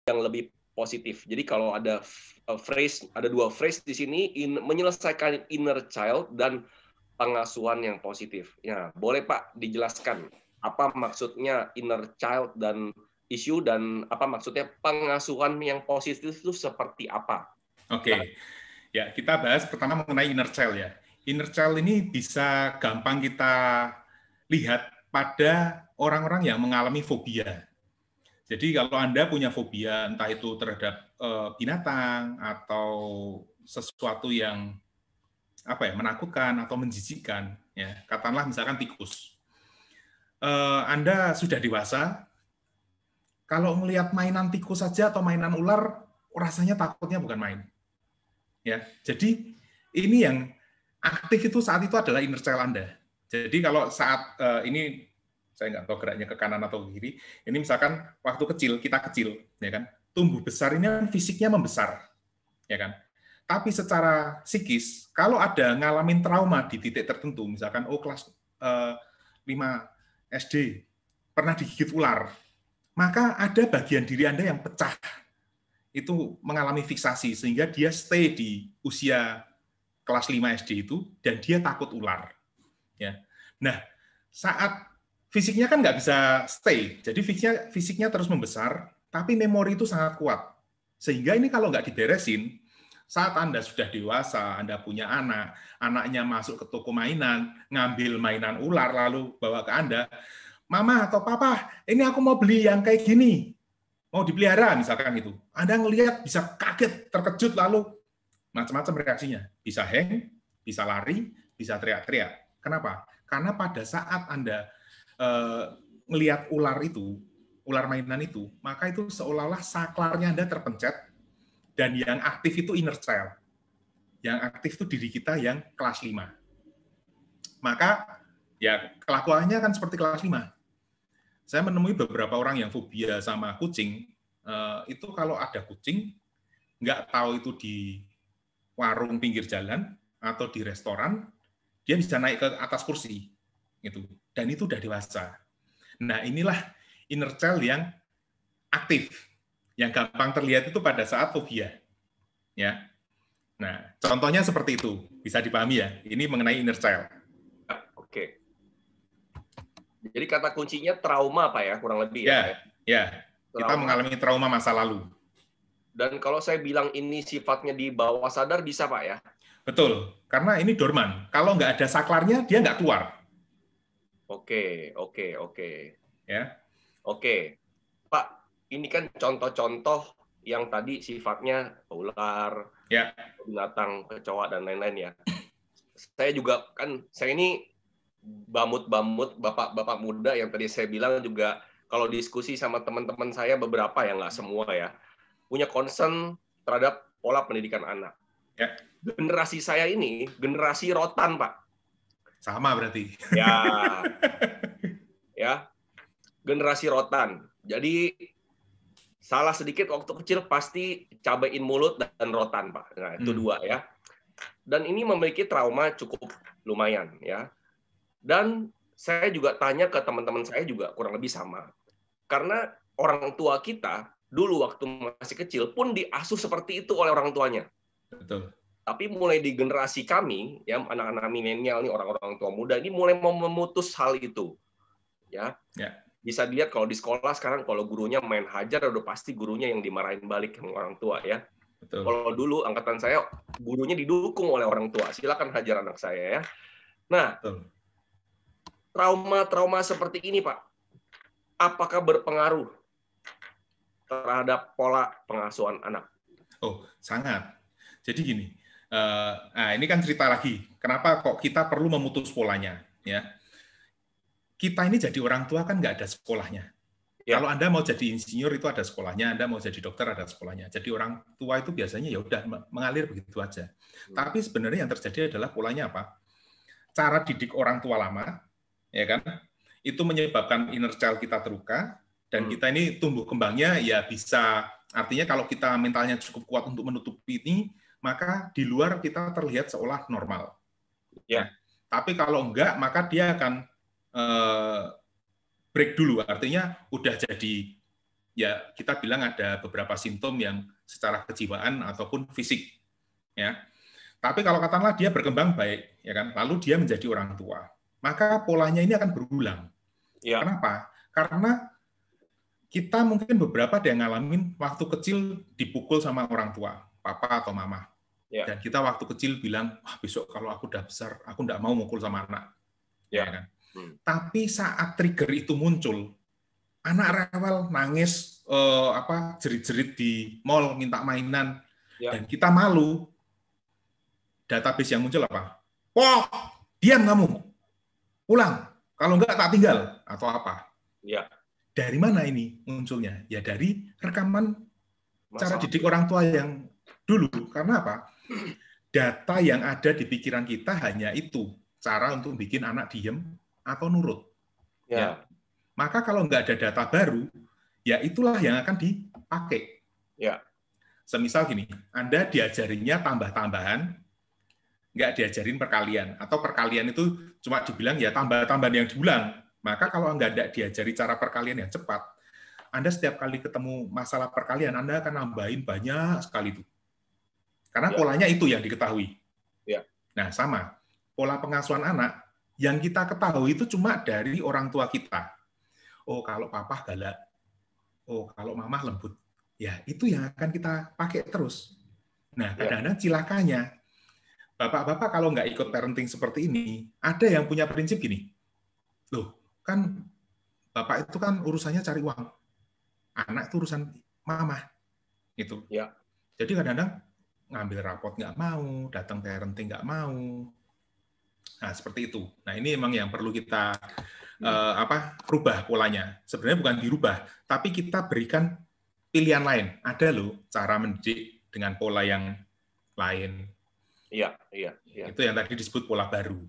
yang lebih positif. Jadi kalau ada ada dua phrase di sini, menyelesaikan inner child dan pengasuhan yang positif. Ya, boleh Pak dijelaskan apa maksudnya inner child dan isu dan apa maksudnya pengasuhan yang positif itu seperti apa? Oke. Ya, kita bahas pertama mengenai inner child ya. Inner child ini bisa gampang kita lihat pada orang-orang yang mengalami fobia. Jadi kalau Anda punya fobia, entah itu terhadap binatang atau sesuatu yang menakutkan atau menjijikkan, ya katakanlah misalkan tikus. Anda sudah dewasa, kalau melihat mainan tikus saja atau mainan ular, rasanya takutnya bukan main. Ya, jadi ini yang aktif itu saat itu adalah inner child Anda. Jadi kalau saat ini saya nggak tahu geraknya ke kanan atau ke kiri. Ini misalkan waktu kecil, kita kecil, ya kan? Tumbuh besar ini fisiknya membesar, ya kan? Tapi secara psikis, kalau ada ngalamin trauma di titik tertentu, misalkan kelas 5 SD pernah digigit ular, maka ada bagian diri Anda yang pecah. Itu mengalami fiksasi sehingga dia stay di usia kelas 5 SD itu dan dia takut ular. Ya. Nah, saat fisiknya kan nggak bisa stay, jadi fisiknya terus membesar, tapi memori itu sangat kuat. Sehingga ini kalau nggak diberesin, saat Anda sudah dewasa, Anda punya anak, anaknya masuk ke toko mainan, ngambil mainan ular, lalu bawa ke Anda, Mama atau Papa, ini aku mau beli yang kayak gini, mau dipelihara misalkan itu. Anda ngelihat bisa kaget, terkejut, lalu macam-macam reaksinya. Bisa hang, bisa lari, bisa teriak-teriak. Kenapa? Karena pada saat Anda ngelihat ular itu, ular mainan itu, maka itu seolah-olah saklarnya Anda terpencet, dan yang aktif itu inner child. Yang aktif itu diri kita yang kelas 5. Maka ya kelakuannya kan seperti kelas 5. Saya menemui beberapa orang yang fobia sama kucing, itu kalau ada kucing, nggak tahu itu di warung pinggir jalan atau di restoran, dia bisa naik ke atas kursi. Gitu. Dan itu udah dewasa. Nah, inilah inner child yang aktif, yang gampang terlihat itu pada saat fobia. Ya. Nah, contohnya seperti itu, bisa dipahami ya. Ini mengenai inner child. Oke. Jadi kata kuncinya trauma Pak ya, kurang lebih ya. Ya. Kita mengalami trauma masa lalu. Dan kalau saya bilang ini sifatnya di bawah sadar bisa Pak ya? Betul, karena ini dorman. Kalau nggak ada saklarnya, dia nggak keluar. Oke. Ya. Oke, Pak, ini kan contoh-contoh yang tadi sifatnya ular, binatang, kecoa, dan lain-lain ya. Saya juga saya ini bamut-bamut, bapak-bapak muda yang tadi saya bilang juga kalau diskusi sama teman-teman saya beberapa ya, nggak semua ya, punya concern terhadap pola pendidikan anak. Ya. Generasi saya ini generasi rotan, Pak. Sama berarti. Ya, generasi rotan. Jadi salah sedikit waktu kecil pasti cabain mulut dan rotan, Pak. Nah, itu dua ya. Dan ini memiliki trauma cukup lumayan ya. Dan saya juga tanya ke teman-teman saya juga kurang lebih sama. Karena orang tua kita dulu waktu masih kecil pun diasuh seperti itu oleh orang tuanya. Betul. Tapi mulai di generasi kami, ya anak-anak milenial nih, orang-orang tua muda ini mulai mau memutus hal itu. Ya. Bisa dilihat kalau di sekolah sekarang kalau gurunya main hajar udah pasti gurunya yang dimarahin balik sama orang tua ya. Betul. Kalau dulu angkatan saya gurunya didukung oleh orang tua. Silakan hajar anak saya ya. Nah, trauma-trauma seperti ini Pak, apakah berpengaruh terhadap pola pengasuhan anak? Oh, sangat. Jadi gini, ini kan cerita lagi. Kenapa kok kita perlu memutus polanya? Ya, kita ini jadi orang tua kan nggak ada sekolahnya. Ya. Kalau Anda mau jadi insinyur itu ada sekolahnya, Anda mau jadi dokter ada sekolahnya. Jadi orang tua itu biasanya ya udah mengalir begitu aja. Tapi sebenarnya yang terjadi adalah polanya apa? Cara didik orang tua lama, ya kan? Itu menyebabkan inner child kita terluka dan kita ini tumbuh kembangnya ya bisa, artinya kalau kita mentalnya cukup kuat untuk menutupi ini, maka di luar kita terlihat seolah normal. Ya. Tapi kalau enggak, maka dia akan break dulu, artinya udah jadi ya kita bilang ada beberapa simptom yang secara kejiwaan ataupun fisik, ya. Tapi kalau katakanlah dia berkembang baik, ya kan, lalu dia menjadi orang tua, maka polanya ini akan berulang. Ya. Kenapa? Karena kita mungkin beberapa ada yang ngalamin waktu kecil dipukul sama orang tua, papa atau mama. Ya. Dan kita waktu kecil bilang, wah besok kalau aku udah besar, aku nggak mau mukul sama anak. Ya. Kan? Tapi saat trigger itu muncul, anak rewel, nangis, jerit-jerit di mall, minta mainan, dan kita malu, database yang muncul apa? Wah, diam kamu, pulang. Kalau enggak tak tinggal, atau apa. Ya. Dari mana ini munculnya? Ya dari rekaman cara didik orang tua yang dulu. Karena apa? Data yang ada di pikiran kita hanya itu, cara untuk bikin anak diem atau nurut. Ya. Maka kalau nggak ada data baru, ya itulah yang akan dipakai. Ya. Semisal gini, Anda diajarinya tambah-tambahan, nggak diajarin perkalian. Atau perkalian itu cuma dibilang ya tambah-tambahan yang diulang. Maka kalau nggak ada diajari cara perkalian yang cepat, Anda setiap kali ketemu masalah perkalian, Anda akan nambahin banyak sekali itu. Karena polanya itu yang diketahui. Ya. Nah, sama. Pola pengasuhan anak, yang kita ketahui itu cuma dari orang tua kita. Oh, kalau papa galak. Oh, kalau mama lembut. Ya, itu yang akan kita pakai terus. Nah, kadang-kadang cilakanya, bapak-bapak kalau nggak ikut parenting seperti ini, ada yang punya prinsip gini, loh, kan bapak itu kan urusannya cari uang, anak itu urusan mama, gitu. Ya. Jadi kadang-kadang ngambil rapot nggak mau, datang parenting nggak mau. Nah, seperti itu. Nah, ini memang yang perlu kita rubah polanya. Sebenarnya bukan dirubah, tapi kita berikan pilihan lain. Ada loh cara mendidik dengan pola yang lain. Iya. Itu yang tadi disebut pola baru.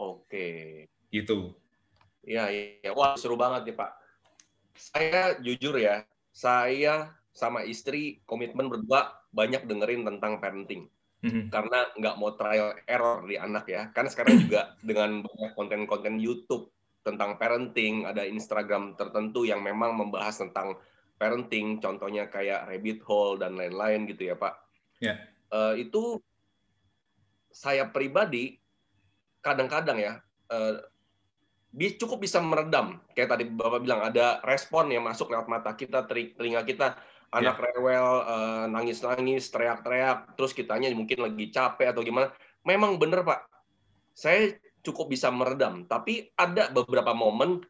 Oke. Gitu. Iya. Wah, seru banget nih, Pak. Saya jujur ya, saya sama istri komitmen berdua banyak dengerin tentang parenting. Karena nggak mau trial error di anak ya. Kan sekarang juga dengan banyak konten-konten YouTube tentang parenting, ada Instagram tertentu yang memang membahas tentang parenting, contohnya kayak Rabbit Hole dan lain-lain gitu ya, Pak. Ya. Itu saya pribadi kadang-kadang ya cukup bisa meredam. Kayak tadi Bapak bilang, ada respon yang masuk lewat mata kita, telinga kita, anak rewel, nangis-nangis, teriak-teriak, terus kitanya mungkin lagi capek atau gimana. Memang benar, Pak. Saya cukup bisa meredam. Tapi ada beberapa momen,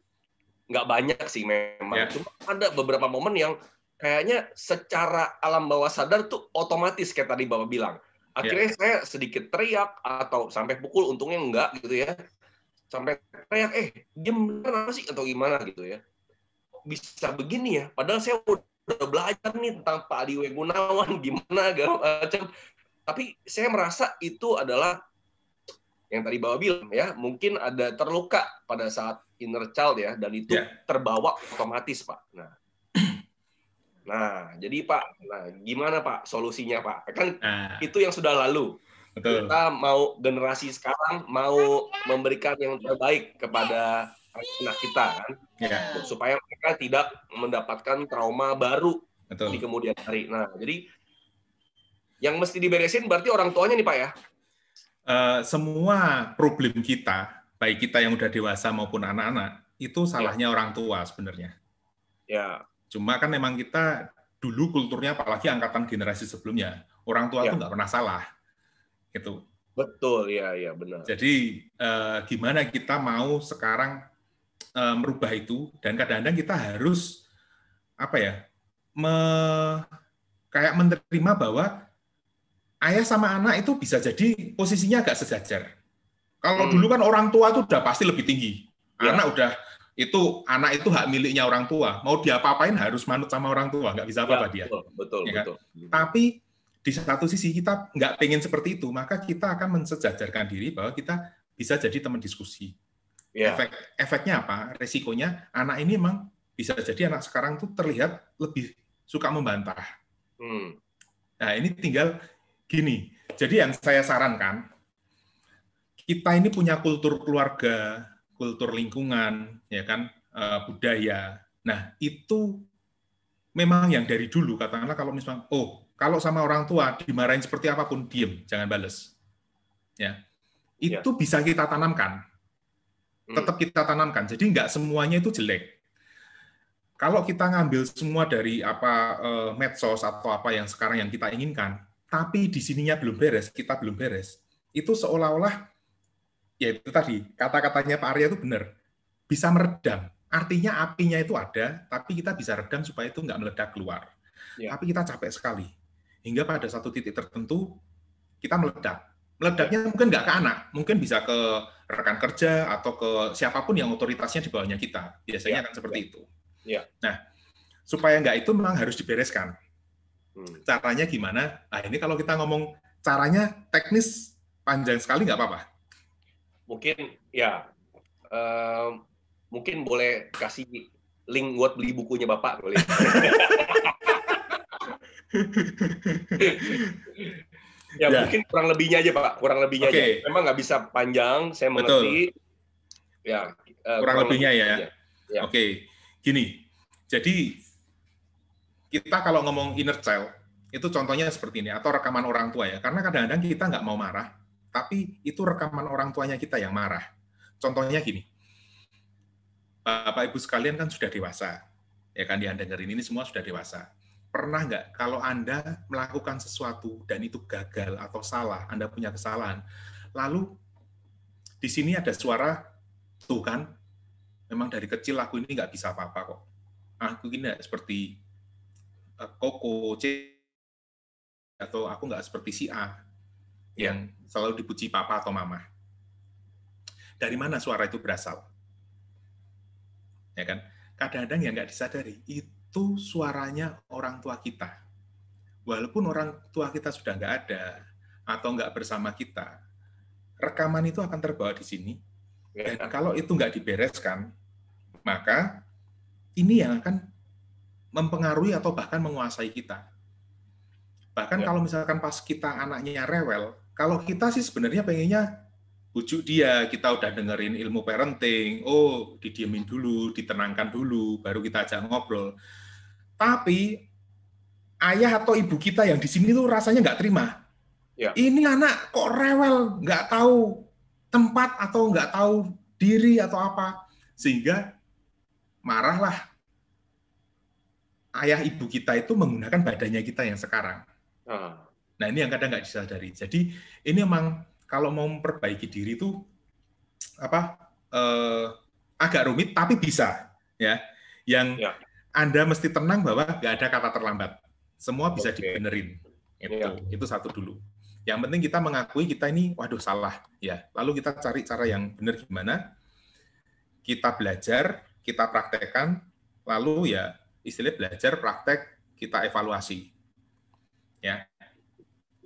nggak banyak sih memang. Cuma ada beberapa momen yang kayaknya secara alam bawah sadar tuh otomatis kayak tadi Bapak bilang. Akhirnya saya sedikit teriak atau sampai pukul, untungnya enggak gitu ya. Sampai teriak, diem bener sih atau gimana gitu ya. Bisa begini ya, padahal saya udah belajar nih tentang Pak Adi W. Gunawan, gimana segala macam. Tapi saya merasa itu adalah yang tadi Bapak bilang ya, mungkin ada terluka pada saat inner child ya, dan itu terbawa otomatis, Pak. Nah, jadi Pak, gimana Pak solusinya Pak? Kan itu yang sudah lalu. Betul. Kita mau generasi sekarang mau memberikan yang terbaik kepada anak kita kan, supaya mereka tidak mendapatkan trauma baru di kemudian hari. Nah, jadi yang mesti diberesin berarti orang tuanya nih Pak ya? Semua problem kita, baik kita yang udah dewasa maupun anak-anak, itu salahnya orang tua sebenarnya. Ya. Cuma kan memang kita dulu kulturnya, apalagi angkatan generasi sebelumnya, orang tua tuh nggak pernah salah. Gitu. Betul, ya benar. Jadi gimana kita mau sekarang merubah itu, dan kadang-kadang kita harus kayak menerima bahwa ayah sama anak itu bisa jadi posisinya agak sejajar. Kalau dulu kan orang tua itu udah pasti lebih tinggi, anak itu hak miliknya orang tua, mau diapa-apain harus manut sama orang tua, nggak bisa apa-apa dia. Betul. Tapi di satu sisi kita nggak pengen seperti itu, maka kita akan mensejajarkan diri bahwa kita bisa jadi teman diskusi. Efeknya apa? Resikonya anak ini memang bisa jadi anak sekarang tuh terlihat lebih suka membantah. Nah ini tinggal gini. Jadi yang saya sarankan, kita ini punya kultur keluarga, kultur lingkungan, ya kan, budaya. Nah itu memang yang dari dulu, katakanlah kalau misalnya, kalau sama orang tua dimarahin seperti apapun, diem, jangan bales. Ya, itu bisa kita tanamkan. Tetap kita tanamkan. Jadi nggak semuanya itu jelek. Kalau kita ngambil semua dari medsos atau apa yang sekarang yang kita inginkan, tapi di sininya belum beres, kita belum beres, itu seolah-olah, ya itu tadi, kata-katanya Pak Arya itu benar, bisa meredam. Artinya apinya itu ada, tapi kita bisa redam supaya itu nggak meledak keluar. Tapi kita capek sekali. Hingga pada satu titik tertentu, kita meledak. Meledaknya mungkin nggak ke anak, mungkin bisa ke rekan kerja atau ke siapapun yang otoritasnya di bawahnya kita. Biasanya kan seperti itu. Nah, supaya nggak itu memang harus dibereskan. Caranya gimana? Nah, ini kalau kita ngomong caranya teknis panjang sekali nggak apa-apa. Mungkin mungkin boleh kasih link buat beli bukunya Bapak. Mungkin kurang lebihnya aja Pak, kurang lebihnya aja. Memang nggak bisa panjang, saya mengerti. Betul. Kurang lebihnya ya. Oke. Gini, jadi kita kalau ngomong inner child, itu contohnya seperti ini, atau rekaman orang tua ya, karena kadang-kadang kita nggak mau marah, tapi itu rekaman orang tuanya kita yang marah. Contohnya gini, Bapak Ibu sekalian kan sudah dewasa, ya kan, yang dengerin ini semua sudah dewasa. Pernah nggak kalau Anda melakukan sesuatu dan itu gagal atau salah, Anda punya kesalahan, lalu di sini ada suara, tuh kan, memang dari kecil aku ini nggak bisa apa-apa kok. Aku ini nggak seperti Koko, C, atau aku nggak seperti si A, yang selalu dipuji papa atau mama. Dari mana suara itu berasal? Ya kan? Kadang-kadang yang nggak disadari, itu suaranya orang tua kita. Walaupun orang tua kita sudah nggak ada, atau nggak bersama kita, rekaman itu akan terbawa di sini. Dan kalau itu nggak dibereskan, maka ini yang akan mempengaruhi atau bahkan menguasai kita. Bahkan kalau misalkan pas kita anaknya rewel, kalau kita sih sebenarnya pengennya bujuk dia, kita udah dengerin ilmu parenting, didiemin dulu, ditenangkan dulu, baru kita ajak ngobrol. Tapi ayah atau ibu kita yang di sini tuh rasanya nggak terima. Ini anak kok rewel, nggak tahu tempat atau nggak tahu diri atau apa. Sehingga marahlah ayah ibu kita itu menggunakan badannya kita yang sekarang. Nah, ini yang kadang nggak disadari. Jadi ini memang kalau mau memperbaiki diri itu agak rumit, tapi bisa. Ya, yang Anda mesti tenang bahwa nggak ada kata terlambat. Semua bisa dibenerin. Itu satu dulu. Yang penting kita mengakui kita ini, waduh salah. Ya, lalu kita cari cara yang benar gimana. Kita belajar, kita praktekkan, lalu ya istilah belajar, praktek, kita evaluasi. Ya,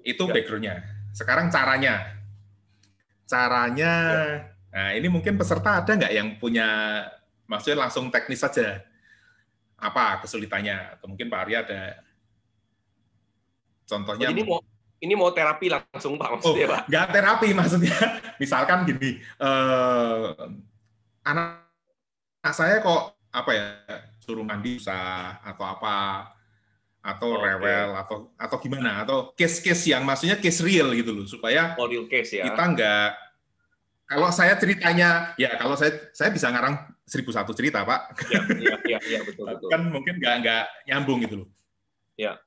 itu background-nya. Sekarang caranya. Nah ini mungkin peserta ada nggak yang punya, maksudnya langsung teknis saja. Apa kesulitannya? Atau mungkin Pak Arya ada contohnya. Ini mau terapi langsung Pak maksudnya Pak? Nggak terapi maksudnya. Misalkan gini, anak saya kok suruh mandi susah atau apa, atau rewel atau gimana, atau case-case yang maksudnya case real gitu loh, supaya real case ya. Kita nggak, kalau saya ceritanya ya, kalau saya bisa ngarang 1001 cerita Pak. Iya betul. Kan mungkin nggak nyambung gitu loh. Ya.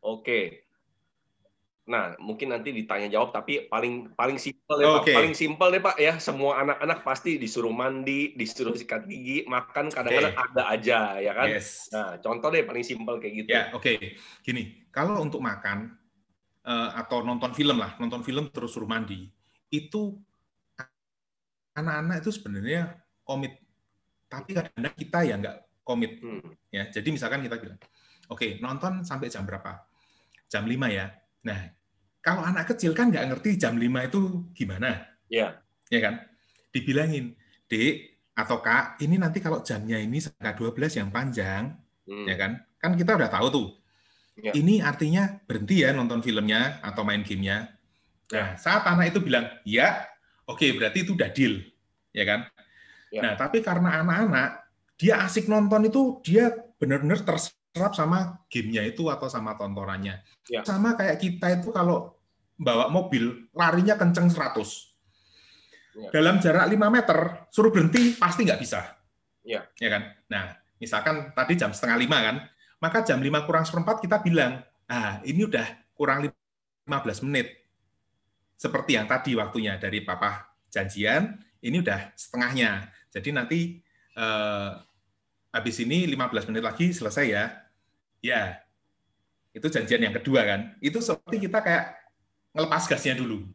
Oke. Nah, mungkin nanti ditanya jawab, tapi paling simpel deh Pak. Paling simpel deh Pak ya. Semua anak-anak pasti disuruh mandi, disuruh sikat gigi, makan kadang-kadang ada aja ya kan. Nah, contoh deh paling simpel kayak gitu. Ya, gini, kalau untuk makan atau nonton film terus suruh mandi, itu anak-anak itu sebenarnya komit. Tapi kadang-kadang kita ya nggak komit. Ya, jadi misalkan kita bilang, nonton sampai jam berapa? Jam 5 ya. Nah, kalau anak kecil kan nggak ngerti jam 5 itu gimana. Ya kan? Dibilangin, Dek atau Kak, ini nanti kalau jamnya ini sampai 12 yang panjang, ya kan? Kan kita udah tahu tuh. Ini artinya berhenti ya nonton filmnya atau main gamenya. Nah, saat anak itu bilang, ya, berarti itu udah deal. Ya kan? Nah, tapi karena anak-anak, dia asik nonton itu, dia benar-benar terserap sama gamenya itu atau sama tontonannya. Ya. Sama kayak kita itu kalau bawa mobil, larinya kenceng 100. Ya. Dalam jarak 5 meter, suruh berhenti, pasti nggak bisa. Ya. Ya kan? Nah, misalkan tadi jam 4:30 kan, maka jam 5 kurang seperempat kita bilang, ini udah kurang 15 menit. Seperti yang tadi waktunya dari Papa janjian, ini udah setengahnya. Jadi nanti habis ini 15 menit lagi selesai ya. Ya, itu janjian yang kedua kan. Itu seperti kita kayak ngelepas gasnya dulu.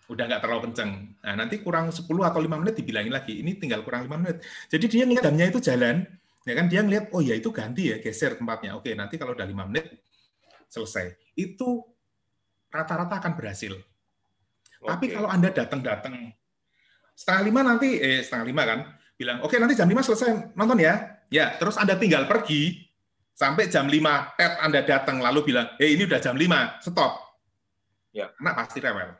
Udah nggak terlalu kenceng. Nah, nanti kurang 10 atau 5 menit dibilangin lagi, ini tinggal kurang 5 menit. Jadi dia ngeliat jamnya itu jalan, ya kan, dia ngeliat, oh ya itu ganti ya, geser tempatnya. Oke, nanti kalau udah 5 menit, selesai. Itu rata-rata akan berhasil. Tapi kalau Anda datang-datang, setengah 5 nanti, setengah 5 kan, bilang, oke nanti jam 5 selesai nonton ya. Ya, terus Anda tinggal pergi, sampai jam 5, Anda datang, lalu bilang, ini udah jam 5, stop. Ya. Anak pasti rewel.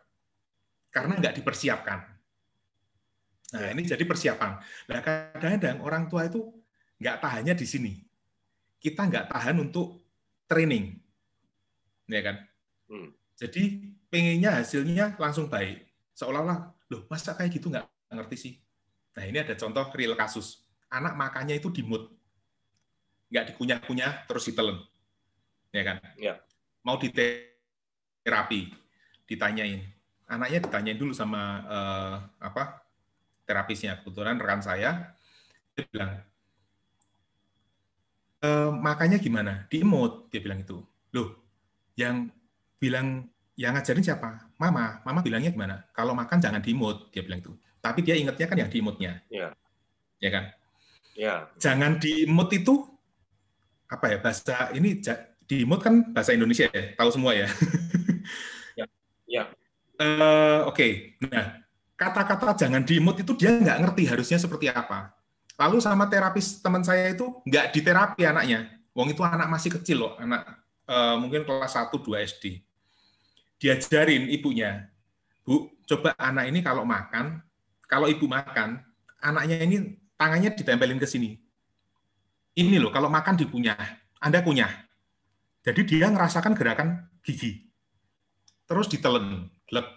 Karena nggak dipersiapkan. Nah, ini jadi persiapan. Nah, kadang-kadang orang tua itu nggak tahannya di sini. Kita nggak tahan untuk training. Ya kan? Jadi, pengennya hasilnya langsung baik. Seolah-olah, loh, masa kayak gitu nggak ngerti sih? Nah, ini ada contoh real kasus. Anak makannya itu di mood. Nggak dikunyah-kunyah, terus ditelen. Ya kan? Ya. Mau diterapi, ditanyain. Anaknya ditanyain dulu sama terapisnya. Kebetulan rekan saya, dia bilang, makannya gimana? Di mood, dia bilang itu. Loh, yang ngajarin siapa? Mama bilangnya gimana? Kalau makan jangan di mood, dia bilang itu. Tapi dia ingatnya kan yang di moodnya. Ya. Ya kan? Ya. Jangan di mood itu, apa ya, bahasa ini, di mood kan bahasa Indonesia ya, tahu semua ya. Ya. Ya. Oke. Nah, kata-kata jangan di mood itu dia nggak ngerti harusnya seperti apa. Lalu sama terapis teman saya itu nggak diterapi anaknya. Wong itu anak masih kecil loh, anak mungkin kelas 1-2 SD. Diajarin ibunya, Bu, coba anak ini kalau makan, kalau ibu makan, anaknya ini tangannya ditempelin ke sini. Ini loh, kalau makan dikunyah, Anda kunyah. Jadi dia ngerasakan gerakan gigi. Terus ditelen, glek.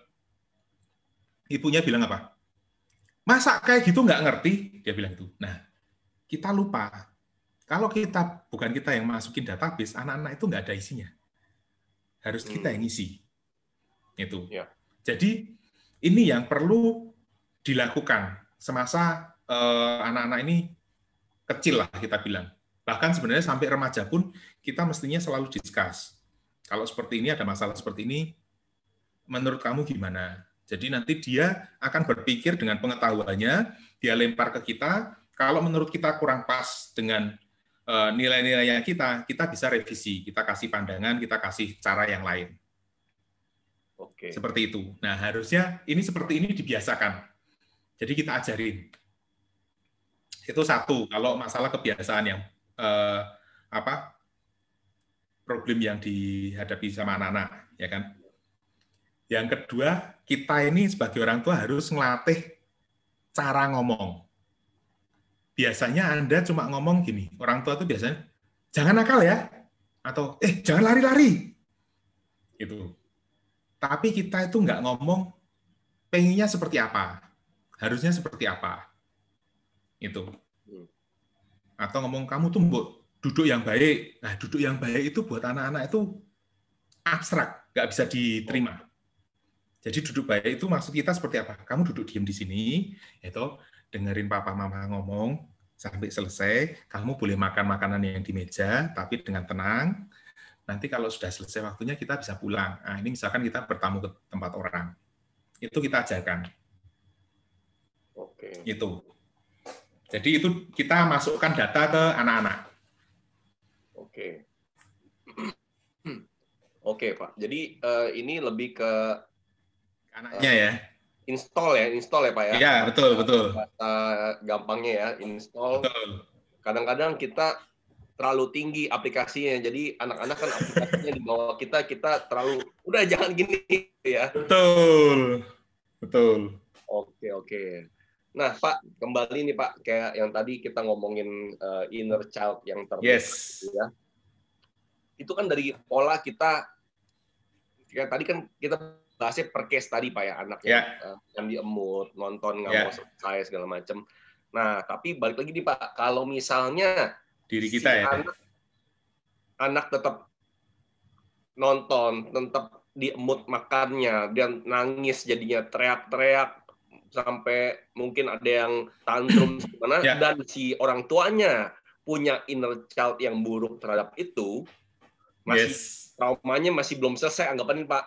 Ibunya bilang apa? Masa kayak gitu nggak ngerti? Dia bilang itu. Nah, kita lupa. Kalau bukan kita yang masukin database, anak-anak itu nggak ada isinya. Harus kita yang isi. Itu. Ya. Jadi, ini yang perlu dilakukan semasa anak-anak ini kecil lah kita bilang. Bahkan sebenarnya sampai remaja pun kita mestinya selalu discuss. Kalau seperti ini, ada masalah seperti ini, menurut kamu gimana? Jadi nanti dia akan berpikir dengan pengetahuannya, dia lempar ke kita, kalau menurut kita kurang pas dengan nilai-nilai kita bisa revisi, kita kasih pandangan, kita kasih cara yang lain. Oke. Seperti itu. Nah, harusnya ini seperti ini dibiasakan. Jadi kita ajarin. Itu satu, kalau masalah kebiasaan yang problem yang dihadapi sama anak-anak, ya kan? Yang kedua, kita ini sebagai orang tua harus ngelatih cara ngomong. Biasanya Anda cuma ngomong gini, orang tua itu biasanya, jangan nakal ya, atau jangan lari-lari. Gitu. Tapi kita itu nggak ngomong pengennya seperti apa, harusnya seperti apa. Itu. Atau ngomong kamu tuh duduk yang baik. Nah, duduk yang baik itu buat anak-anak itu abstrak, nggak bisa diterima. Jadi duduk baik itu maksud kita seperti apa? Kamu duduk diam di sini, itu dengerin papa mama ngomong sampai selesai. Kamu boleh makan makanan yang di meja, tapi dengan tenang. Nanti kalau sudah selesai waktunya kita bisa pulang. Nah, ini misalkan kita bertamu ke tempat orang, itu kita ajarkan. Oke. Itu. Jadi itu kita masukkan data ke anak-anak. Oke. Oke, Pak. Jadi ini lebih ke anaknya ya. Install ya Pak ya. Iya, betul. Bahasa gampangnya ya, install. Betul. Kadang-kadang kita terlalu tinggi aplikasinya. Jadi anak-anak kan aplikasinya di bawah kita terlalu udah jangan gini ya. Betul. Oke. Nah, Pak, kembali nih Pak, kayak yang tadi kita ngomongin inner child yang terbuka. Yes. Ya. itu kan dari pola kita, kayak tadi kan kita bahasnya per case tadi Pak ya, anak yang diemut, nonton nggak mau selesai segala macam. Nah, tapi balik lagi nih Pak, kalau misalnya diri kita ya, anak tetap nonton, tetap diemut makannya, dan nangis jadinya teriak-teriak sampai mungkin ada yang tantrum gimana, dan si orang tuanya punya inner child yang buruk terhadap itu, masih traumanya masih belum selesai anggapan Pak.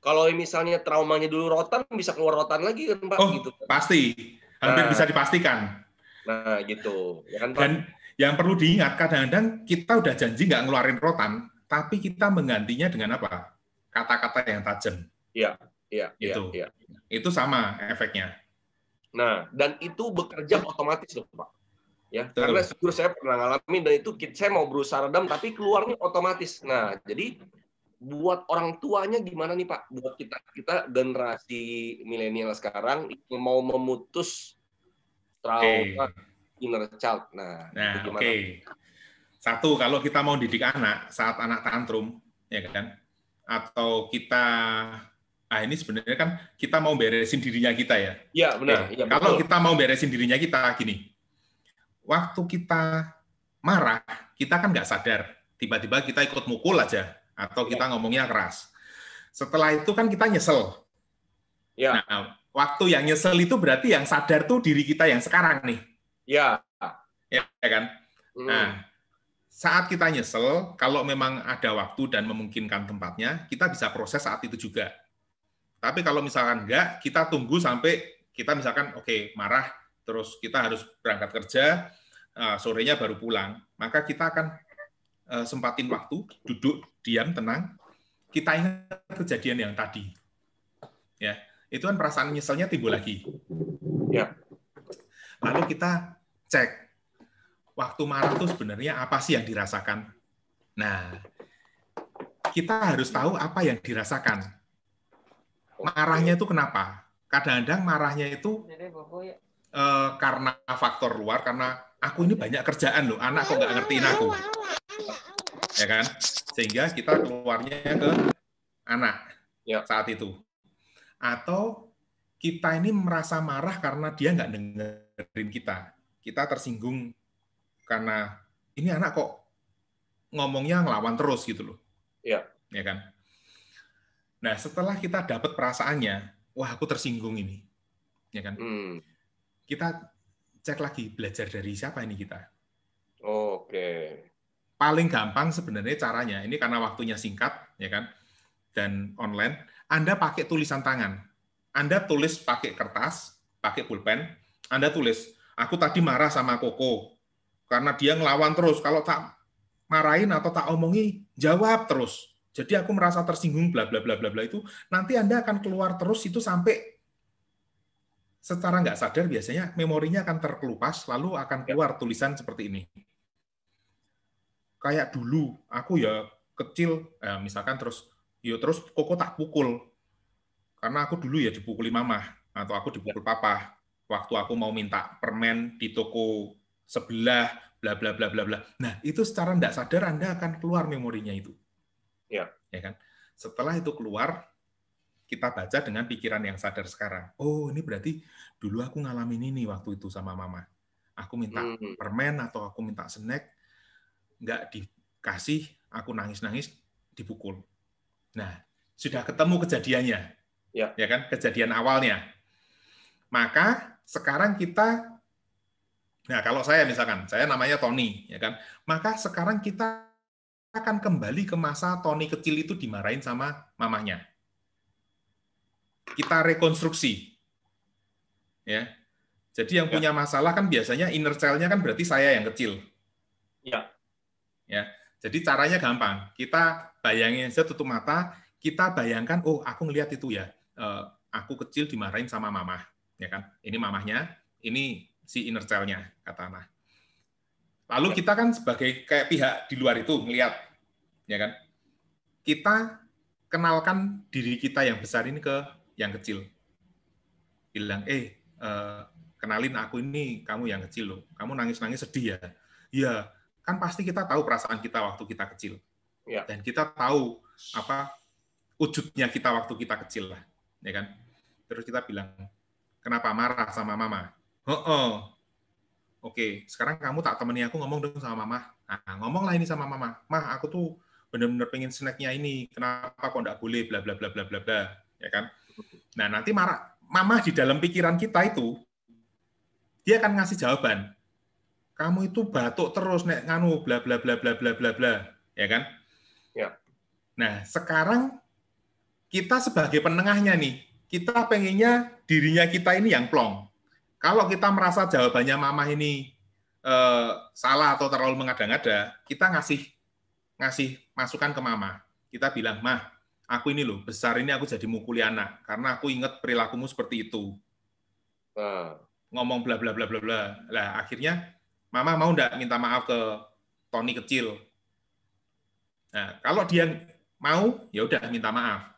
Kalau misalnya traumanya dulu rotan, bisa keluar rotan lagi kan Pak? Oh, gitu. pasti. Hampir bisa dipastikan. Nah, gitu. Ya kan Pak? Dan yang perlu diingat, kadang-kadang kita udah janji nggak ngeluarin rotan, tapi kita menggantinya dengan apa? Kata-kata yang tajam. Iya. Itu sama efeknya. Nah, dan itu bekerja otomatis loh Pak. Ya, karena jujur saya pernah ngalamin, dan itu saya mau berusaha redam, tapi keluarnya otomatis. Nah, jadi buat orang tuanya gimana nih Pak? Buat kita generasi milenial sekarang yang mau memutus trauma inner child. Nah itu gimana? Satu, kalau kita mau didik anak saat anak tantrum, ya kan? Atau kita, ini sebenarnya kan kita mau beresin dirinya kita ya. Iya benar. Ya, kalau kita mau beresin dirinya kita, gini, waktu kita marah, kita kan nggak sadar. Tiba-tiba kita ikut mukul aja. Atau kita ngomongnya keras. Setelah itu kan kita nyesel. Ya. Nah, waktu yang nyesel itu berarti yang sadar tuh diri kita yang sekarang nih. Ya. Ya kan? Nah, saat kita nyesel, kalau memang ada waktu dan memungkinkan tempatnya, kita bisa proses saat itu juga. Tapi kalau misalkan enggak, kita tunggu sampai kita misalkan marah, terus kita harus berangkat kerja, sorenya baru pulang. Maka kita akan sempatin waktu, duduk, diam, tenang, kita ingat kejadian yang tadi. Ya, itu kan perasaan nyeselnya timbul lagi. Ya. Lalu kita cek, waktu marah itu sebenarnya apa sih yang dirasakan? Nah, kita harus tahu apa yang dirasakan. Marahnya itu kenapa? Kadang-kadang marahnya itu karena faktor luar, karena aku ini banyak kerjaan loh, anak kok nggak ngertiin aku. Ya kan? Sehingga kita keluarnya ke anak saat itu. Atau kita ini merasa marah karena dia nggak dengerin kita. Kita tersinggung karena ini anak kok ngomongnya ngelawan terus gitu loh. Iya. Ya kan? Nah, setelah kita dapat perasaannya, wah aku tersinggung ini. Ya kan? Kita cek lagi, belajar dari siapa ini kita. Paling gampang sebenarnya caranya, ini karena waktunya singkat, ya kan, dan online, Anda pakai tulisan tangan. Anda tulis pakai kertas, pakai pulpen, Anda tulis, aku tadi marah sama Koko, karena dia ngelawan terus, kalau tak marahin atau tak omongi, jawab terus. Jadi aku merasa tersinggung, bla bla bla bla bla itu, nanti Anda akan keluar terus itu sampai secara nggak sadar biasanya memorinya akan terkelupas, lalu akan keluar tulisan seperti ini. Kayak dulu aku ya kecil, misalkan terus Koko tak pukul karena aku dulu ya dipukuli mama atau aku dipukul papa waktu aku mau minta permen di toko sebelah, bla bla bla bla bla. Nah itu secara tidak sadar Anda akan keluar memorinya itu, ya kan? Setelah itu keluar, kita baca dengan pikiran yang sadar sekarang. Oh ini berarti dulu aku ngalamin ini waktu itu sama mama. Aku minta permen atau aku minta snack, nggak dikasih, aku nangis-nangis, dipukul. Nah, sudah ketemu kejadiannya, ya kan, kejadian awalnya. Maka sekarang kita, nah kalau saya misalkan, saya namanya Tony, ya kan, maka sekarang kita akan kembali ke masa Tony kecil itu dimarahin sama mamanya. Kita rekonstruksi, ya. Jadi yang punya masalah kan biasanya inner child-nya kan berarti saya yang kecil. Ya, jadi caranya gampang. Kita bayangin saja, tutup mata, kita bayangkan, oh aku ngelihat itu ya, aku kecil dimarahin sama mama, ya kan? Ini mamahnya, ini si inner child-nya, kata Ana. Lalu kita kan sebagai kayak pihak di luar itu ngelihat, ya kan? Kita kenalkan diri kita yang besar ini ke yang kecil. Bilang, kenalin aku ini, kamu yang kecil loh. Kamu nangis-nangis sedih ya? Iya. Kan pasti kita tahu perasaan kita waktu kita kecil. Ya. Dan kita tahu apa wujudnya kita waktu kita kecil lah, ya kan? Terus kita bilang, kenapa marah sama mama? Oh, oke, sekarang kamu tak temani aku ngomong dong sama mama. Nah, ngomonglah ini sama mama. Mah, aku tuh bener-bener pengen snacknya ini. Kenapa kok nggak boleh? Bla bla bla bla bla bla, ya kan? Nah, nanti marah, mama di dalam pikiran kita itu dia akan ngasih jawaban. Kamu itu batuk terus nek nganu bla bla bla bla bla bla bla, ya kan? Ya. Nah, sekarang kita sebagai penengahnya nih, kita pengennya dirinya kita ini yang plong. Kalau kita merasa jawabannya mama ini salah atau terlalu mengada-ngada, kita ngasih masukan ke mama. Kita bilang, "Mah, aku ini loh, besar ini aku jadi mukuli anak karena aku ingat perilakumu seperti itu." Ngomong bla bla bla bla bla. Lah akhirnya mama mau nggak minta maaf ke Tony kecil? Nah, kalau dia mau, ya udah minta maaf.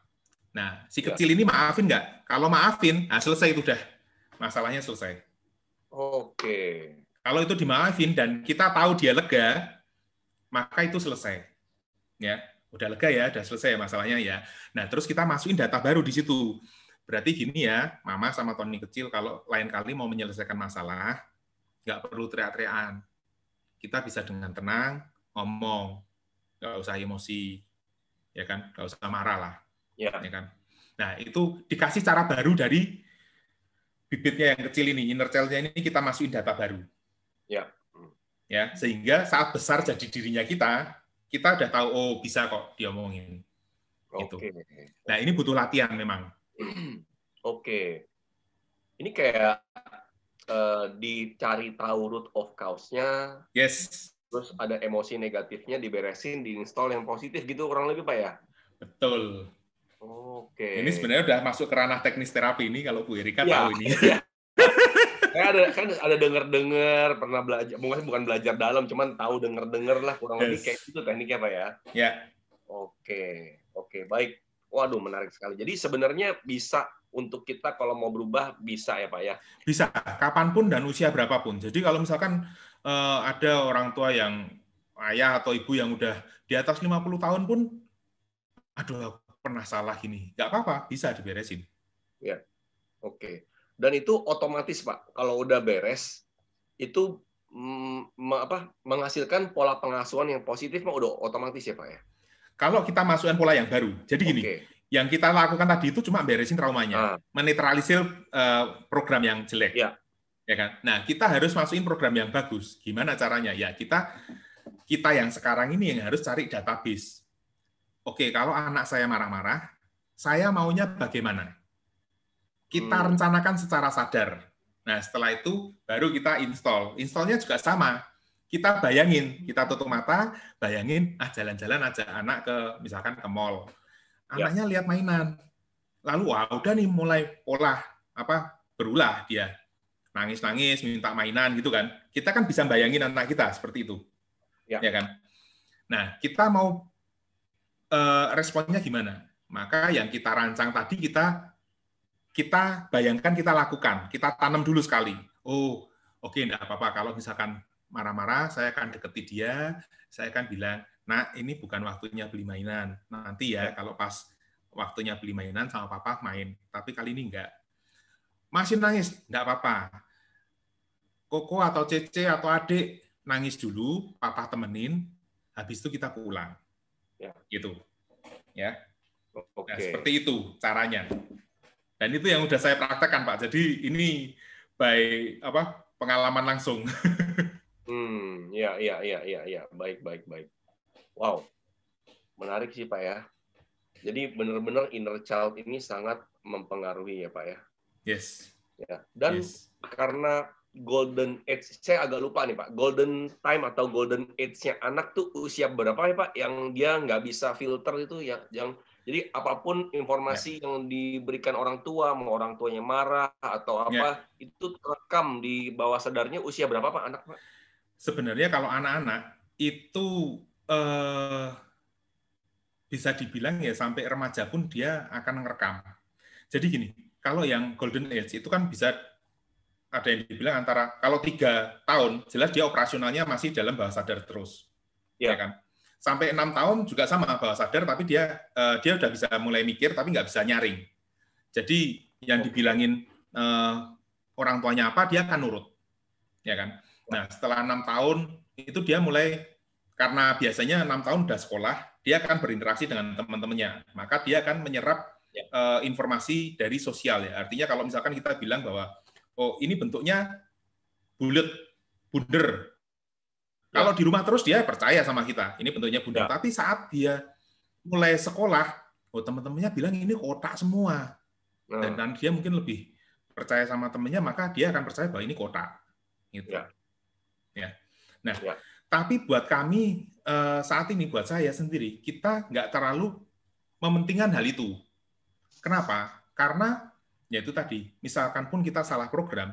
Nah, si kecil ini maafin nggak? Kalau maafin, nah selesai itu udah. Masalahnya selesai. Oke. Kalau itu dimaafin dan kita tahu dia lega, maka itu selesai. Ya, udah lega ya, udah selesai masalahnya ya. Nah, terus kita masukin data baru di situ. Berarti gini ya, mama sama Tony kecil kalau lain kali mau menyelesaikan masalah, nggak perlu teriak-teriakan. Kita bisa dengan tenang ngomong, nggak usah emosi, ya kan? Nggak usah marah lah, ya kan? Nah, itu dikasih cara baru dari bibitnya yang kecil ini, inner child-nya ini kita masukin data baru. Ya, sehingga saat besar jadi dirinya kita udah tahu, oh bisa kok diomongin. Gitu. Nah, ini butuh latihan memang. Oke. Ini kayak dicari tahu root of cause-nya. Yes. Terus ada emosi negatifnya diberesin, diinstal yang positif gitu kurang lebih Pak ya? Betul. Oke. Ini sebenarnya udah masuk ke ranah teknis terapi ini kalau Bu Erika tahu ini. Ya. Kan ada dengar-dengar, pernah belajar, mungkin bukan belajar dalam, cuman tahu dengar-dengar lah kurang lebih kayak itu tekniknya Pak ya? Ya. Oke, baik. Waduh, menarik sekali. Jadi sebenarnya bisa untuk kita kalau mau berubah bisa ya Pak ya? Bisa, kapanpun dan usia berapapun. Jadi kalau misalkan ada orang tua yang ayah atau ibu yang udah di atas 50 tahun pun, aduh pernah salah ini, nggak apa-apa, bisa diberesin. Ya, oke. Dan itu otomatis Pak, kalau udah beres, itu menghasilkan pola pengasuhan yang positif mah udah otomatis ya Pak ya? Kalau kita masukkan pola yang baru, jadi gini, yang kita lakukan tadi itu cuma beresin traumanya, menetralisir program yang jelek, ya kan? Nah, kita harus masukin program yang bagus. Gimana caranya? Ya kita yang sekarang ini yang harus cari database. Oke, kalau anak saya marah-marah, saya maunya bagaimana? Kita rencanakan secara sadar. Nah, setelah itu baru kita install. Installnya juga sama. Kita bayangin, kita tutup mata, bayangin jalan-jalan aja anak ke misalkan ke mall. Anaknya lihat mainan. Lalu udah nih mulai pola berulah dia. Nangis-nangis, minta mainan gitu kan. Kita kan bisa bayangin anak kita seperti itu. Ya kan? Nah, kita mau responnya gimana? Maka yang kita rancang tadi kita bayangkan, kita lakukan, kita tanam dulu sekali. Oh, oke, enggak apa-apa. Kalau misalkan marah-marah, saya akan deketi dia, saya akan bilang, nah ini bukan waktunya beli mainan. Nanti ya, kalau pas waktunya beli mainan sama papa main. Tapi kali ini enggak. Masih nangis, enggak apa-apa. Koko atau Cece atau adik nangis dulu, papa temenin, habis itu kita pulang. Gitu. Ya. Nah, seperti itu caranya. Dan itu yang udah saya praktekkan, Pak. Jadi ini by pengalaman langsung. Ya. Baik. Wow. Menarik sih, Pak ya. Jadi benar-benar inner child ini sangat mempengaruhi ya, Pak ya. Yes. Ya. Dan karena golden age, saya agak lupa nih, Pak. Golden time atau golden age-nya anak tuh usia berapa ya, Pak? Yang dia nggak bisa filter itu yang jadi apapun informasi yang diberikan orang tua, mau orang tuanya marah atau apa, itu terekam di bawah sadarnya usia berapa Pak anak Pak? Sebenarnya kalau anak-anak itu bisa dibilang ya sampai remaja pun dia akan ngerekam. Jadi gini, kalau yang golden age itu kan bisa ada yang dibilang antara kalau 3 tahun jelas dia operasionalnya masih dalam bawah sadar terus, ya kan? sampai 6 tahun juga sama bawah sadar, tapi dia udah bisa mulai mikir tapi nggak bisa nyaring. Jadi yang dibilangin orang tuanya apa, dia akan nurut, ya kan. Nah setelah 6 tahun itu dia mulai, karena biasanya 6 tahun udah sekolah, dia akan berinteraksi dengan teman-temannya, maka dia akan menyerap informasi dari sosial, ya. Artinya kalau misalkan kita bilang bahwa oh ini bentuknya bulat, bundar. Kalau di rumah terus dia percaya sama kita, ini bentuknya bundar. Tapi saat dia mulai sekolah, oh teman-temannya bilang ini kotak semua. Dan dia mungkin lebih percaya sama temannya, maka dia akan percaya bahwa ini kotak. Gitu. Ya. Nah, tapi buat kami saat ini, buat saya sendiri, kita nggak terlalu mementingkan hal itu. Kenapa? Karena ya itu tadi, misalkan pun kita salah program,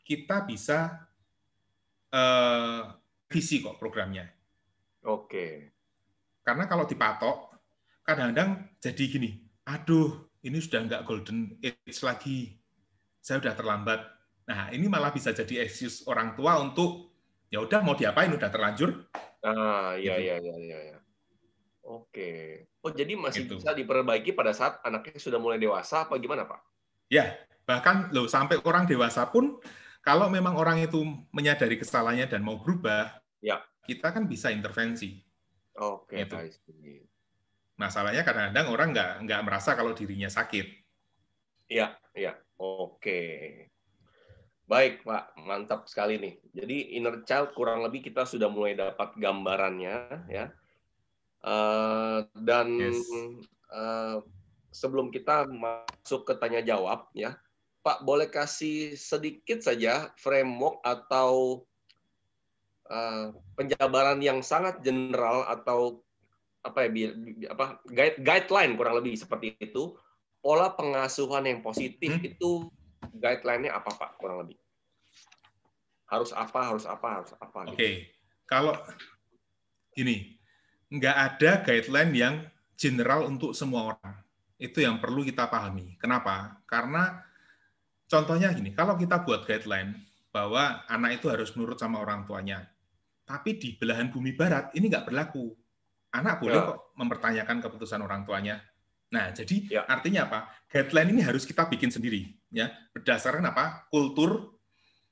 kita bisa visi kok programnya. Oke. Karena kalau dipatok, kadang-kadang jadi gini, aduh, ini sudah nggak golden age lagi, saya udah terlambat. Nah, ini malah bisa jadi excuse orang tua untuk, ya udah mau diapain, udah terlanjur. Iya. Oke. Oh, jadi masih bisa diperbaiki pada saat anaknya sudah mulai dewasa, apa gimana, Pak? Ya, bahkan loh sampai orang dewasa pun, kalau memang orang itu menyadari kesalahannya dan mau berubah, kita kan bisa intervensi. Oke. Masalahnya kadang-kadang orang nggak merasa kalau dirinya sakit. Iya. Oke. Baik, Pak. Mantap sekali nih. Jadi inner child kurang lebih kita sudah mulai dapat gambarannya, ya. Dan sebelum kita masuk ke tanya jawab, ya, Pak, boleh kasih sedikit saja framework atau penjabaran yang sangat general atau guideline kurang lebih seperti itu, pola pengasuhan yang positif itu guideline-nya apa, Pak, kurang lebih? Harus apa? Oke. Kalau gini, nggak ada guideline yang general untuk semua orang. Itu yang perlu kita pahami. Kenapa? Karena contohnya gini, kalau kita buat guideline bahwa anak itu harus nurut sama orang tuanya, tapi di belahan bumi barat ini nggak berlaku. Anak boleh kok mempertanyakan keputusan orang tuanya. Nah, jadi artinya apa? Guideline ini harus kita bikin sendiri, ya, berdasarkan apa? Kultur,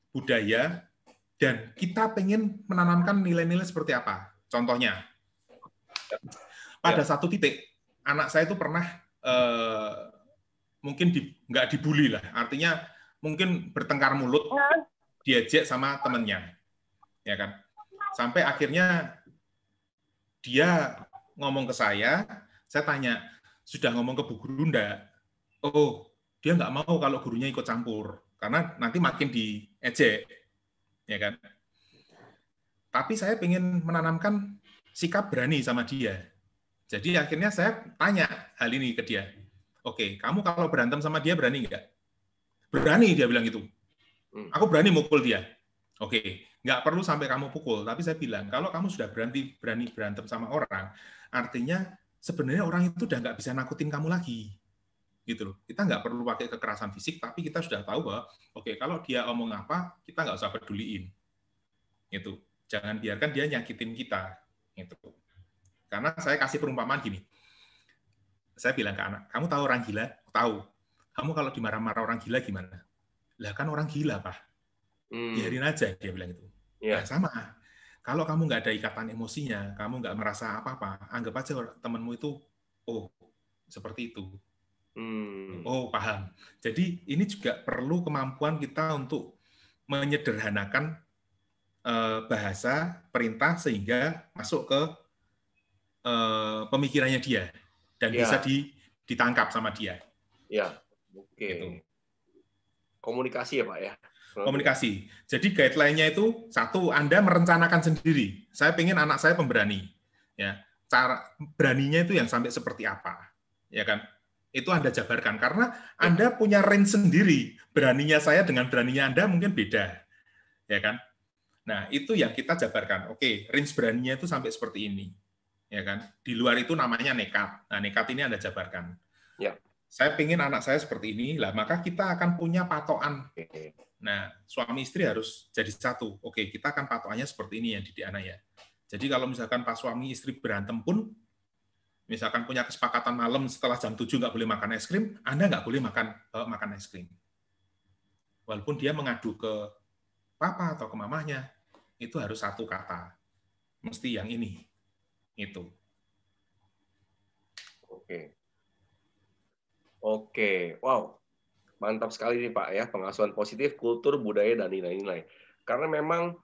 budaya, dan kita pengen menanamkan nilai-nilai seperti apa. Contohnya, pada satu titik anak saya itu pernah mungkin nggak dibully lah, artinya mungkin bertengkar mulut, diejek sama temennya, ya kan? Sampai akhirnya dia ngomong ke saya tanya, sudah ngomong ke bu guru enggak? Oh, dia nggak mau kalau gurunya ikut campur, karena nanti makin diejek, ya kan? Tapi saya ingin menanamkan sikap berani sama dia. Jadi akhirnya saya tanya hal ini ke dia. Oke, kamu kalau berantem sama dia berani nggak? Berani, dia bilang gitu. Aku berani mukul dia. Oke, nggak perlu sampai kamu pukul, tapi saya bilang, kalau kamu sudah berani berantem sama orang, artinya sebenarnya orang itu udah nggak bisa nakutin kamu lagi. Gitu loh. Kita nggak perlu pakai kekerasan fisik, tapi kita sudah tahu bahwa, oke, kalau dia omong apa, kita nggak usah peduliin. Gitu. Jangan biarkan dia nyakitin kita. Gitu. Karena saya kasih perumpamaan gini. Saya bilang ke anak, kamu tahu orang gila? Tahu. Kamu kalau dimarah-marah orang gila gimana? Lah kan orang gila, Pak. Biarin aja, dia bilang itu. Nah, sama. Kalau kamu nggak ada ikatan emosinya, kamu nggak merasa apa-apa, anggap aja temanmu itu, oh, seperti itu. Oh, paham. Jadi ini juga perlu kemampuan kita untuk menyederhanakan bahasa perintah sehingga masuk ke pemikirannya dia dan bisa ditangkap sama dia. Ya, oke. Gitu. Komunikasi ya, Pak, ya. Komunikasi. Jadi guideline-nya itu satu, Anda merencanakan sendiri. Saya pengen anak saya pemberani. Ya, cara beraninya itu yang sampai seperti apa, ya kan? Itu Anda jabarkan karena Anda punya range sendiri. Beraninya saya dengan beraninya Anda mungkin beda, ya kan? Nah, itu yang kita jabarkan. Oke, range beraninya itu sampai seperti ini, ya kan? Di luar itu namanya nekat. Nah, nekat ini Anda jabarkan. Ya. Saya pengen anak saya seperti ini, lah maka kita akan punya patokan. Nah, suami istri harus jadi satu. Oke, kita akan patokannya seperti ini yang didik anak ya. Jadi kalau misalkan pas suami istri berantem pun, misalkan punya kesepakatan malam setelah jam 7 nggak boleh makan es krim, Anda nggak boleh makan es krim. Walaupun dia mengadu ke papa atau ke mamahnya, itu harus satu kata. Mesti yang ini. Itu. Oke. Wow. Mantap sekali nih Pak ya, pengasuhan positif, kultur, budaya, dan nilai-nilai. Karena memang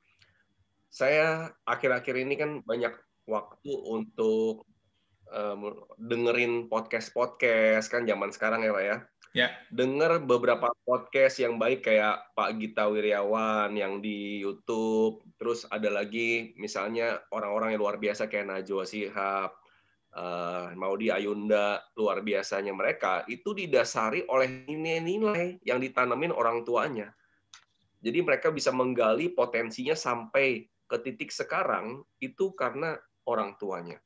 saya akhir-akhir ini kan banyak waktu untuk dengerin podcast-podcast kan zaman sekarang ya Pak ya. Ya. Dengar beberapa podcast yang baik kayak Pak Gita Wirjawan yang di YouTube, terus ada lagi misalnya orang-orang yang luar biasa kayak Najwa Shihab, Maudy Ayunda, luar biasanya mereka itu didasari oleh nilai-nilai yang ditanemin orang tuanya. Jadi mereka bisa menggali potensinya sampai ke titik sekarang itu karena orang tuanya.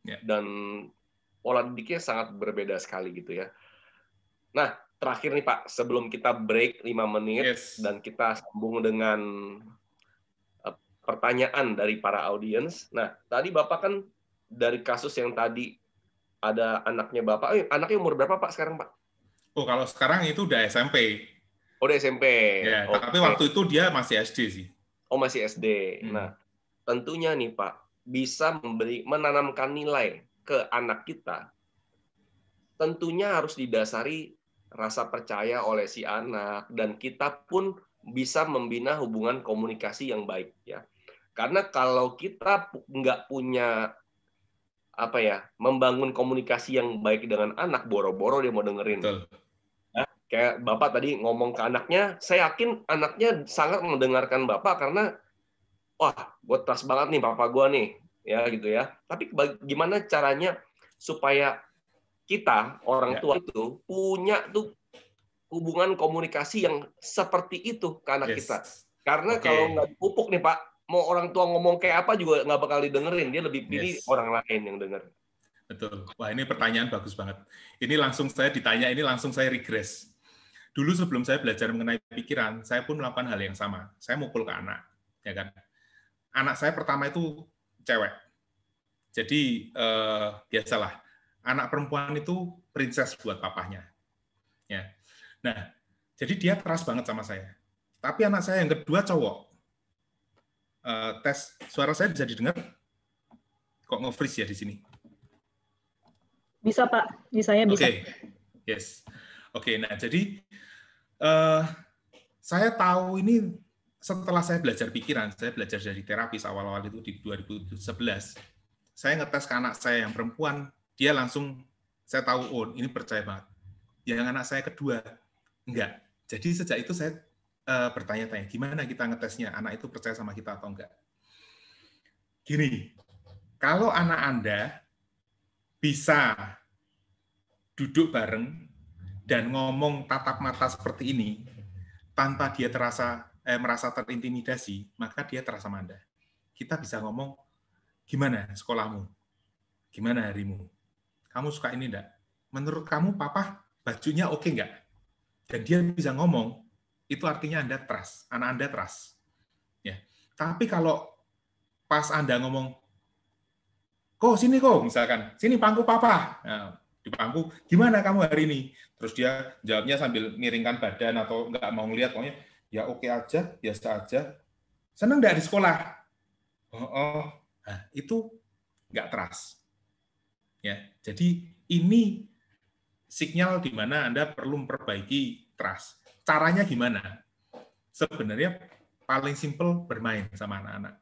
Ya. Dan pola didiknya sangat berbeda sekali gitu ya. Nah, terakhir nih Pak, sebelum kita break 5 menit dan kita sambung dengan pertanyaan dari para audiens. Nah, tadi Bapak kan dari kasus yang tadi ada anaknya Bapak, anaknya umur berapa Pak sekarang Pak? Oh, kalau sekarang itu udah SMP. Oh, udah SMP. Ya, tapi waktu itu dia masih SD sih. Oh, masih SD. Nah, tentunya nih Pak, bisa menanamkan nilai ke anak kita, tentunya harus didasari rasa percaya oleh si anak, dan kita pun bisa membina hubungan komunikasi yang baik ya. Karena kalau kita nggak punya membangun komunikasi yang baik dengan anak, boro-boro dia mau dengerin. Betul. Ya, kayak Bapak tadi ngomong ke anaknya, saya yakin anaknya sangat mendengarkan Bapak karena wah, gue trust banget nih papa gue nih, ya gitu ya. Tapi gimana caranya supaya kita orang tua itu punya tuh hubungan komunikasi yang seperti itu ke anak kita. Karena kalau nggak dipupuk nih Pak, mau orang tua ngomong kayak apa juga nggak bakal didengerin. Dia lebih pilih orang lain yang denger. Betul. Wah, ini pertanyaan bagus banget. Ini langsung saya ditanya, ini langsung saya regres. Dulu sebelum saya belajar mengenai pikiran, saya pun melakukan hal yang sama. Saya mukul ke anak, ya kan? Anak saya pertama itu cewek. Jadi biasalah, anak perempuan itu princess buat papahnya. Ya. Nah, jadi dia keras banget sama saya. Tapi anak saya yang kedua cowok. Tes suara saya bisa didengar? Kok nge-freeze ya di sini? Bisa Pak, misalnya bisa. Oke, yes. Oke, nah jadi saya tahu ini setelah saya belajar pikiran, saya belajar dari terapis awal-awal itu di 2011. Saya ngetes ke anak saya yang perempuan, dia langsung, saya tahu, oh ini percaya banget. Yang anak saya kedua, enggak. Jadi sejak itu saya bertanya-tanya, gimana kita ngetesnya, anak itu percaya sama kita atau enggak. Gini, kalau anak Anda bisa duduk bareng dan ngomong tatap mata seperti ini, tanpa dia merasa terintimidasi, maka dia terasa sama Anda. Kita bisa ngomong, gimana sekolahmu? Gimana harimu? Kamu suka ini enggak? Menurut kamu, Papa, bajunya oke enggak? Dan dia bisa ngomong, itu artinya Anda trust, anak Anda trust. Ya. Tapi kalau pas Anda ngomong, kok sini kok, misalkan, sini pangku Papa. Nah, di pangku, gimana kamu hari ini? Terus dia jawabnya sambil miringkan badan atau nggak mau ngeliat, pokoknya ya oke aja, biasa aja. Seneng nggak di sekolah? Nah, itu nggak trust. Ya, jadi ini sinyal di mana Anda perlu memperbaiki trust. Caranya gimana? Sebenarnya paling simpel bermain sama anak-anak.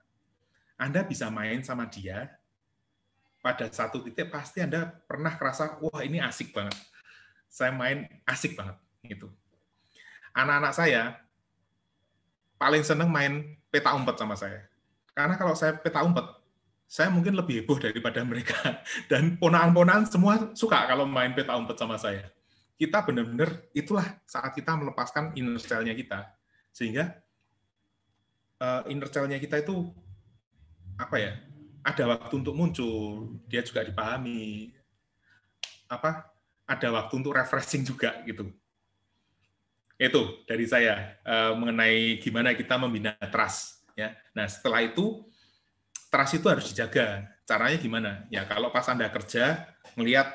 Anda bisa main sama dia, pada satu titik pasti Anda pernah kerasa, wah ini asik banget. Saya main asik banget. Gitu. Anak-anak saya paling seneng main peta umpet sama saya. Karena kalau saya peta umpet, saya mungkin lebih heboh daripada mereka. Dan ponaan-ponaan semua suka kalau main peta umpet sama saya. Kita benar-benar, itulah saat kita melepaskan inner child-nya kita. Sehingga inner child-nya kita itu, ada waktu untuk muncul, dia juga dipahami, ada waktu untuk refreshing juga, gitu. Itu dari saya mengenai gimana kita membina trust. Ya. Nah, setelah itu, trust itu harus dijaga. Caranya gimana? Ya kalau pas Anda kerja, ngelihat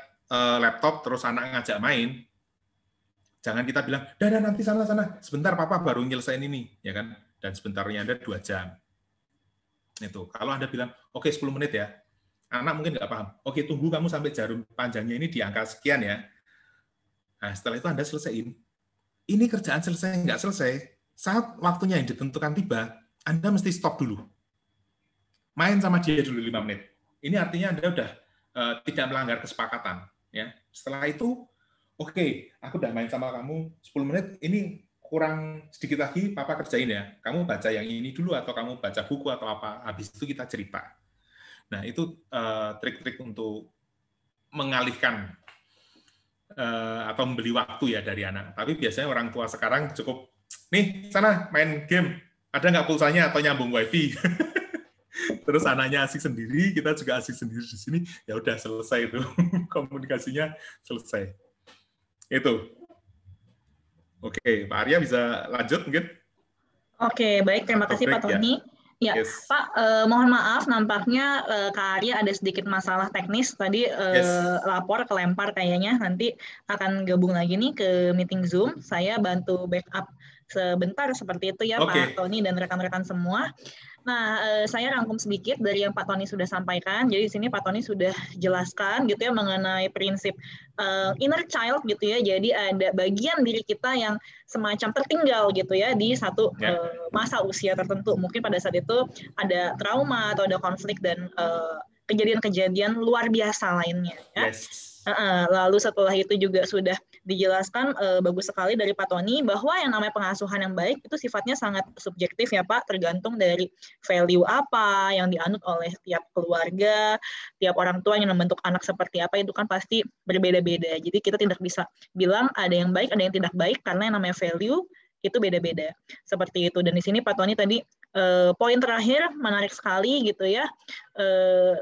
laptop terus anak ngajak main, jangan kita bilang, dah nanti sana, sebentar papa baru nyelesain ini, ya kan? Dan sebentarnya Anda 2 jam. Itu. Kalau Anda bilang, oke 10 menit ya, anak mungkin nggak paham. Oke, tunggu kamu sampai jarum panjangnya ini di angka sekian ya. Nah, setelah itu Anda selesaiin. Ini kerjaan selesai, nggak selesai. Saat waktunya yang ditentukan tiba, Anda mesti stop dulu. Main sama dia dulu 5 menit. Ini artinya Anda udah tidak melanggar kesepakatan. Ya. Setelah itu, oke, aku udah main sama kamu 10 menit, ini kurang sedikit lagi, papa kerjain ya. Kamu baca yang ini dulu, atau kamu baca buku, atau apa. Habis itu kita cerita. Nah, itu trik-trik untuk mengalihkan atau membeli waktu ya dari anak. Tapi biasanya orang tua sekarang cukup, nih, sana main game. Ada nggak pulsanya atau nyambung wifi? Terus anaknya asik sendiri, kita juga asik sendiri di sini, ya udah selesai itu. Komunikasinya selesai. Itu. Oke, Pak Arya bisa lanjut mungkin? Oke, baik. Terima kasih Pak Tony. Ya, yes. Pak, mohon maaf, nampaknya Kak Arya ada sedikit masalah teknis. Tadi lapor kelempar kayaknya. Nanti akan gabung lagi nih ke meeting Zoom. Saya bantu backup sebentar seperti itu ya, Pak Tony dan rekan-rekan semua. Nah, saya rangkum sedikit dari yang Pak Tony sudah sampaikan. Jadi di sini Pak Tony sudah jelaskan gitu ya mengenai prinsip inner child gitu ya. Jadi ada bagian diri kita yang semacam tertinggal gitu ya di satu masa usia tertentu. Mungkin pada saat itu ada trauma atau ada konflik dan kejadian-kejadian luar biasa lainnya. Ya. Yes. Lalu setelah itu juga sudah dijelaskan bagus sekali dari Pak Tony bahwa yang namanya pengasuhan yang baik itu sifatnya sangat subjektif ya Pak, tergantung dari value apa yang dianut oleh tiap keluarga, tiap orang tua yang membentuk anak seperti apa itu kan pasti berbeda-beda. Jadi kita tidak bisa bilang ada yang baik, ada yang tidak baik karena yang namanya value itu beda-beda. Seperti itu. Dan di sini Pak Tony tadi poin terakhir menarik sekali gitu ya.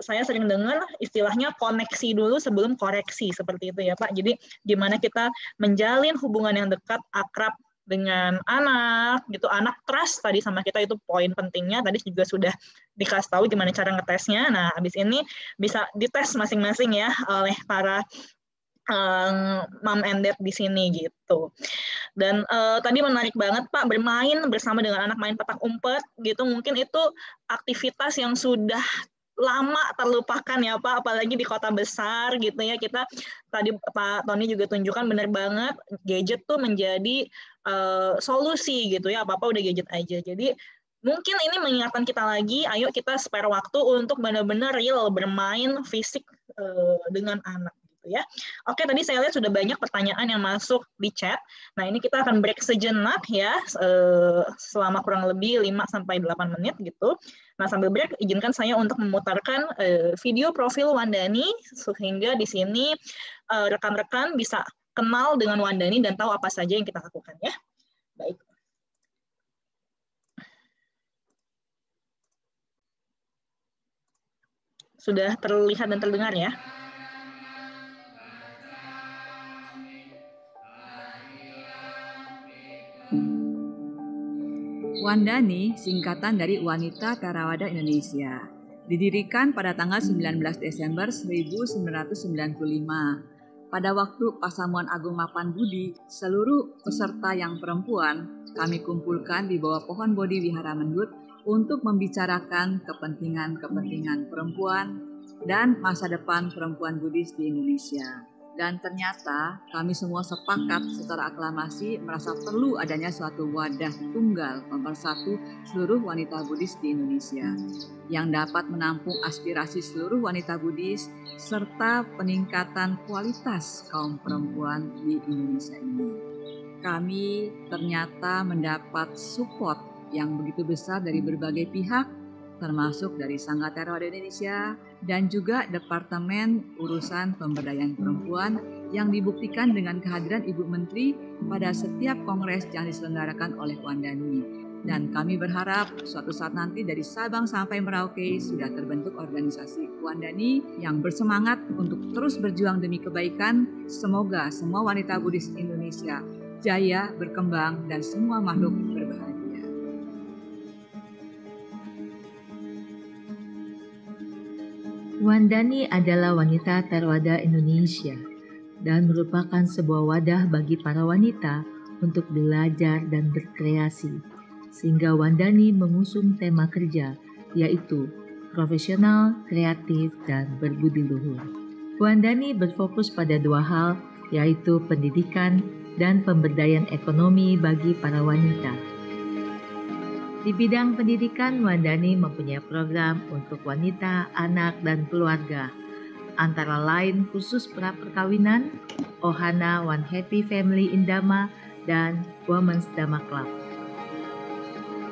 Saya sering dengar istilahnya koneksi dulu sebelum koreksi seperti itu ya Pak. Jadi gimana kita menjalin hubungan yang dekat, akrab dengan anak gitu, anak trust tadi sama kita itu poin pentingnya. Tadi juga sudah dikasih tahu gimana cara ngetesnya. Nah, habis ini bisa dites masing-masing ya oleh para mom and dad di sini gitu. Dan tadi menarik banget Pak, bermain bersama dengan anak, main petak umpet gitu, mungkin itu aktivitas yang sudah lama terlupakan ya Pak, apalagi di kota besar gitu ya. Kita tadi Pak Tony juga tunjukkan benar banget gadget tuh menjadi solusi gitu ya, apa-apa udah gadget aja. Jadi mungkin ini mengingatkan kita lagi, ayo kita spare waktu untuk benar-benar real bermain fisik dengan anak. Ya. Oke, tadi saya lihat sudah banyak pertanyaan yang masuk di chat. Nah, ini kita akan break sejenak ya, selama kurang lebih 5-8 menit gitu. Nah, sambil break, izinkan saya untuk memutarkan video profil Wandani, sehingga di sini rekan-rekan bisa kenal dengan Wandani dan tahu apa saja yang kita lakukan ya. Baik. Sudah terlihat dan terdengar ya? Wandani singkatan dari Wanita Theravada Indonesia. Didirikan pada tanggal 19 Desember 1995. Pada waktu Pasamuan Agung Mapan Budi, seluruh peserta yang perempuan kami kumpulkan di bawah pohon Bodhi Wihara Mendut untuk membicarakan kepentingan-kepentingan perempuan dan masa depan perempuan Buddhis di Indonesia. Dan ternyata kami semua sepakat secara aklamasi merasa perlu adanya suatu wadah tunggal pemersatu seluruh wanita Buddhis di Indonesia yang dapat menampung aspirasi seluruh wanita Buddhis serta peningkatan kualitas kaum perempuan di Indonesia ini. Kami ternyata mendapat support yang begitu besar dari berbagai pihak, termasuk dari Sangha Theravada Indonesia dan juga Departemen Urusan Pemberdayaan Perempuan yang dibuktikan dengan kehadiran Ibu Menteri pada setiap kongres yang diselenggarakan oleh Wandani. Dan kami berharap suatu saat nanti dari Sabang sampai Merauke sudah terbentuk organisasi Wandani yang bersemangat untuk terus berjuang demi kebaikan. Semoga semua wanita Buddhis Indonesia jaya, berkembang, dan semua makhluk berbahagia. Wandani adalah wanita terwada Indonesia dan merupakan sebuah wadah bagi para wanita untuk belajar dan berkreasi, sehingga Wandani mengusung tema kerja yaitu profesional, kreatif, dan berbudi luhur. Wandani berfokus pada dua hal, yaitu pendidikan dan pemberdayaan ekonomi bagi para wanita. Di bidang pendidikan, Wandani mempunyai program untuk wanita, anak, dan keluarga, antara lain khusus pra-perkawinan, Ohana One Happy Family in Dhamma, dan Women's Dhamma Club.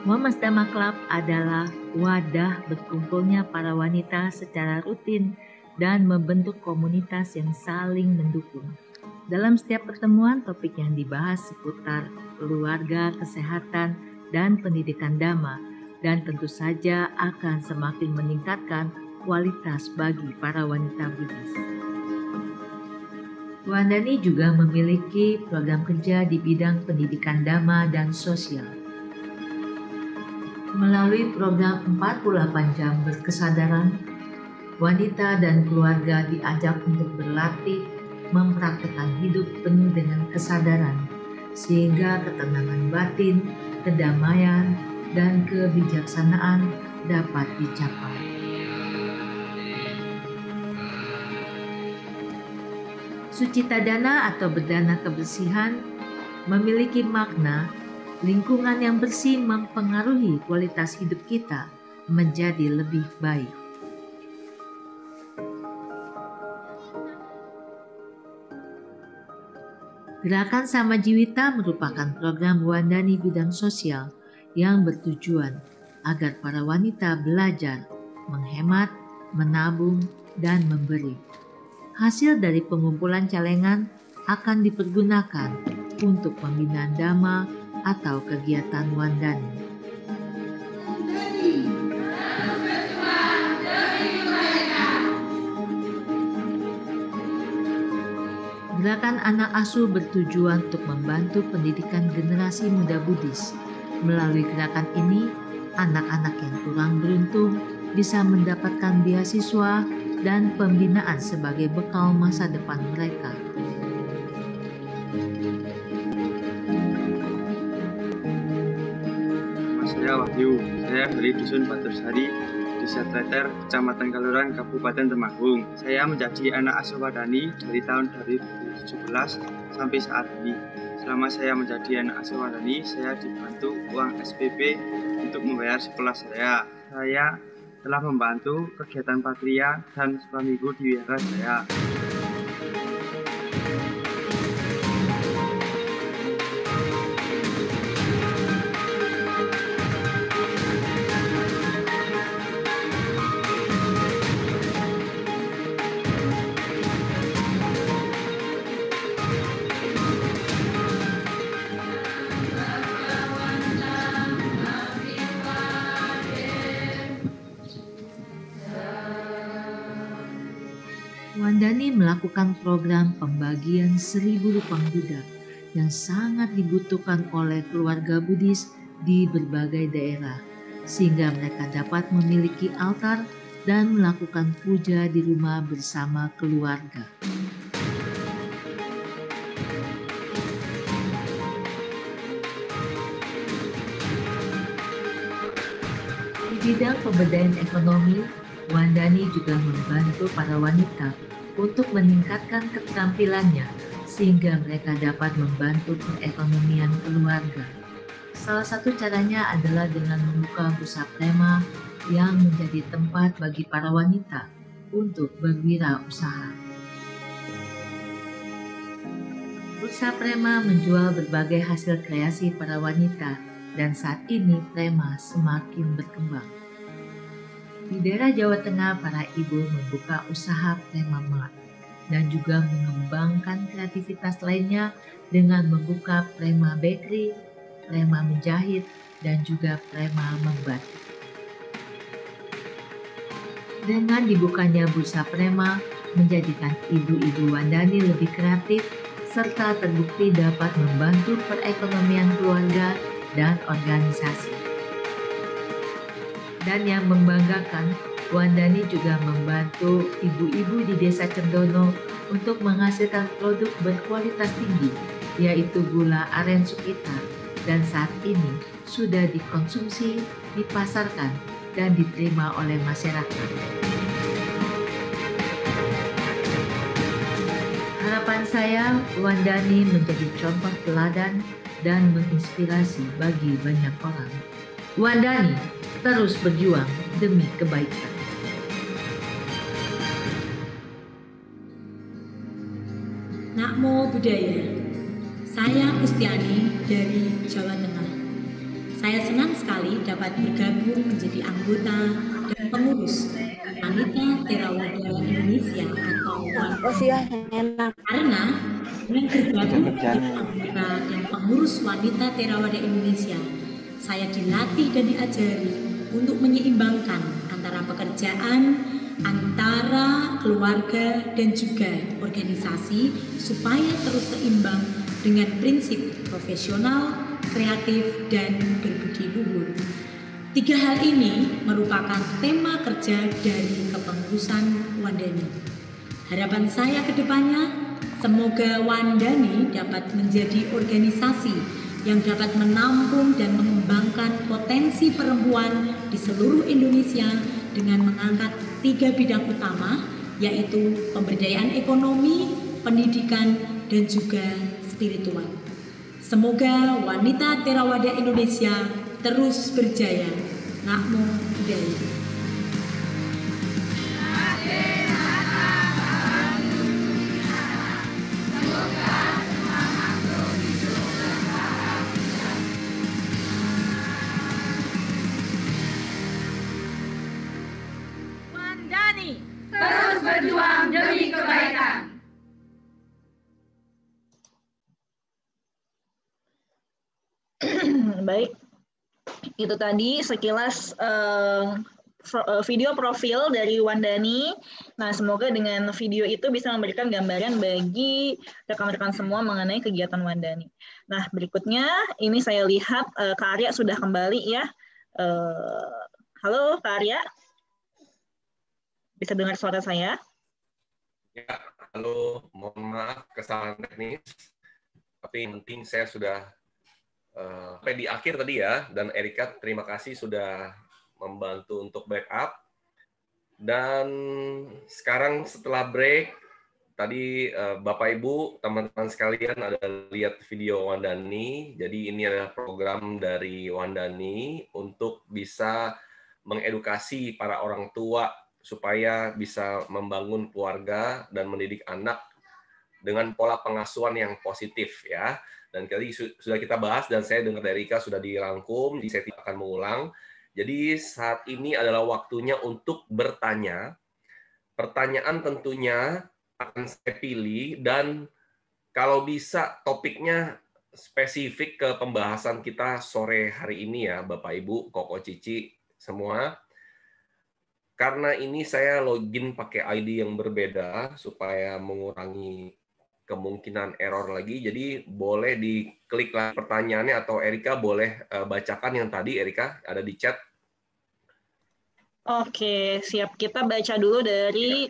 Women's Dhamma Club adalah wadah berkumpulnya para wanita secara rutin dan membentuk komunitas yang saling mendukung. Dalam setiap pertemuan, topik yang dibahas seputar keluarga, kesehatan, dan pendidikan Dhamma, dan tentu saja akan semakin meningkatkan kualitas bagi para wanita Buddhis. Wandani juga memiliki program kerja di bidang pendidikan Dhamma dan sosial. Melalui program 48 jam berkesadaran, wanita dan keluarga diajak untuk berlatih mempraktikkan hidup penuh dengan kesadaran, sehingga ketenangan batin, kedamaian, dan kebijaksanaan dapat dicapai. Sucitadana atau berdana kebersihan memiliki makna lingkungan yang bersih mempengaruhi kualitas hidup kita menjadi lebih baik. Gerakan Samajiwita merupakan program Wandani bidang sosial yang bertujuan agar para wanita belajar, menghemat, menabung, dan memberi. Hasil dari pengumpulan celengan akan dipergunakan untuk pembinaan Dhamma atau kegiatan Wandani. Gerakan anak asuh bertujuan untuk membantu pendidikan generasi muda Buddhis. Melalui gerakan ini, anak-anak yang kurang beruntung bisa mendapatkan beasiswa dan pembinaan sebagai bekal masa depan mereka. Nama saya Wahyu, saya dari Dusun Batursari, Desa Treter, Kecamatan Kaloran, Kabupaten Temanggung. Saya menjadi anak asuh Wandani dari tahun 2017 sampai saat ini. Selama saya menjadi anak asuh Wandani, saya dibantu uang SPP untuk membayar sekolah saya. Saya telah membantu kegiatan Patria dan sekolah minggu di wihara saya. Wandani melakukan program pembagian 1000 lupang Buddha yang sangat dibutuhkan oleh keluarga Buddhis di berbagai daerah, sehingga mereka dapat memiliki altar dan melakukan puja di rumah bersama keluarga. Di bidang pemberdayaan ekonomi, Wandani juga membantu para wanita untuk meningkatkan keterampilannya sehingga mereka dapat membantu perekonomian keluarga. Salah satu caranya adalah dengan membuka bursa prema yang menjadi tempat bagi para wanita untuk berwirausaha. Bursa prema menjual berbagai hasil kreasi para wanita dan saat ini prema semakin berkembang. Di daerah Jawa Tengah, para ibu membuka usaha Prema Mart dan juga mengembangkan kreativitas lainnya dengan membuka Prema Bakery, Prema Menjahit, dan juga Prema Membatik. Dengan dibukanya bursa Prema, menjadikan ibu-ibu Wandani lebih kreatif serta terbukti dapat membantu perekonomian keluarga dan organisasi. Dan yang membanggakan, Wandani juga membantu ibu-ibu di Desa Cendono untuk menghasilkan produk berkualitas tinggi, yaitu gula aren Sukita, dan saat ini sudah dikonsumsi, dipasarkan, dan diterima oleh masyarakat. Harapan saya, Wandani menjadi contoh teladan dan menginspirasi bagi banyak orang. Wandani terus berjuang demi kebaikan. Namo Buddhaya. Saya Kustiani dari Jawa Tengah. Saya senang sekali dapat bergabung menjadi anggota dan pengurus Wanita Theravada Indonesia atau WATI. Karena dengan bergabung menjadi anggota dan pengurus Wanita Theravada Indonesia, saya dilatih dan diajari untuk menyeimbangkan antara pekerjaan, antara keluarga dan juga organisasi supaya terus seimbang dengan prinsip profesional, kreatif, dan berbudi luhur. 3 hal ini merupakan tema kerja dari kepengurusan Wandani. Harapan saya ke depannya, semoga Wandani dapat menjadi organisasi yang dapat menampung dan mengembangkan potensi perempuan di seluruh Indonesia dengan mengangkat 3 bidang utama, yaitu pemberdayaan ekonomi, pendidikan, dan juga spiritual. Semoga Wanita Theravada Indonesia terus berjaya. Namo Buddhaya. Wandani terus berjuang demi kebaikan. Baik, itu tadi sekilas video profil dari Wandani. Nah, semoga dengan video itu bisa memberikan gambaran bagi rekan-rekan semua mengenai kegiatan Wandani. Nah, berikutnya ini saya lihat Kak Arya sudah kembali ya. Halo Kak Arya, bisa dengar suara saya? Ya, halo, mohon maaf kesalahan teknis. Tapi yang penting saya sudah sampai di akhir tadi ya, dan Erika terima kasih sudah membantu untuk backup. Dan sekarang setelah break, tadi Bapak Ibu, teman-teman sekalian ada lihat video Wandani. Jadi ini adalah program dari Wandani untuk bisa mengedukasi para orang tua supaya bisa membangun keluarga dan mendidik anak dengan pola pengasuhan yang positif ya. Dan tadi sudah kita bahas dan saya dengar dari Erika sudah dirangkum, jadi saya tidak akan mengulang. Jadi saat ini adalah waktunya untuk bertanya. Pertanyaan tentunya akan saya pilih dan kalau bisa topiknya spesifik ke pembahasan kita sore hari ini ya Bapak Ibu, Koko Cici semua. Karena ini saya login pakai ID yang berbeda supaya mengurangi kemungkinan error lagi. Jadi boleh diklik lah pertanyaannya atau Erika boleh bacakan yang tadi Erika ada di chat. Oke, siap. Kita baca dulu dari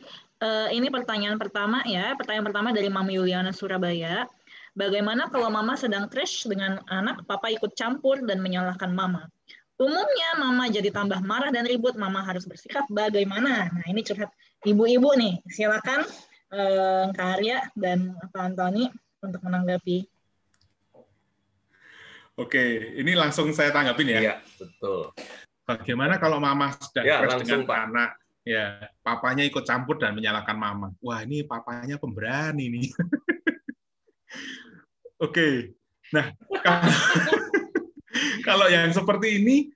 ini pertanyaan pertama ya. Pertanyaan pertama dari Mama Yuliana Surabaya. Bagaimana kalau Mama sedang crash dengan anak, Papa ikut campur dan menyalahkan Mama? Umumnya Mama jadi tambah marah dan ribut. Mama harus bersikap bagaimana? Nah, ini curhat ibu-ibu nih. Silakan Kak Arya dan Pak Antoni untuk menanggapi. Oke, ini langsung saya tanggapin ya. Iya, betul. Bagaimana kalau Mama sedang crash dengan Pak. anak, ya papanya ikut campur dan menyalahkan Mama. Wah, ini papanya pemberani nih. Oke, nah kalau yang seperti ini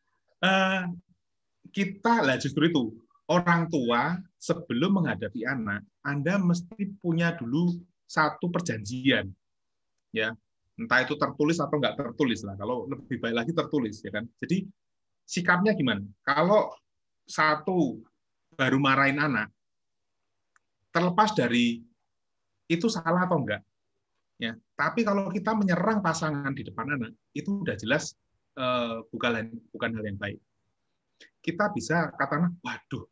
kita lah justru itu orang tua sebelum menghadapi anak, Anda mesti punya dulu satu perjanjian, ya entah itu tertulis atau nggak tertulis lah. Kalau lebih baik lagi tertulis, ya kan. Jadi sikapnya gimana? Kalau satu baru marahin anak, terlepas dari itu salah atau enggak, ya. Tapi kalau kita menyerang pasangan di depan anak, itu udah jelas bukan hal yang baik. Kita bisa katakan, waduh,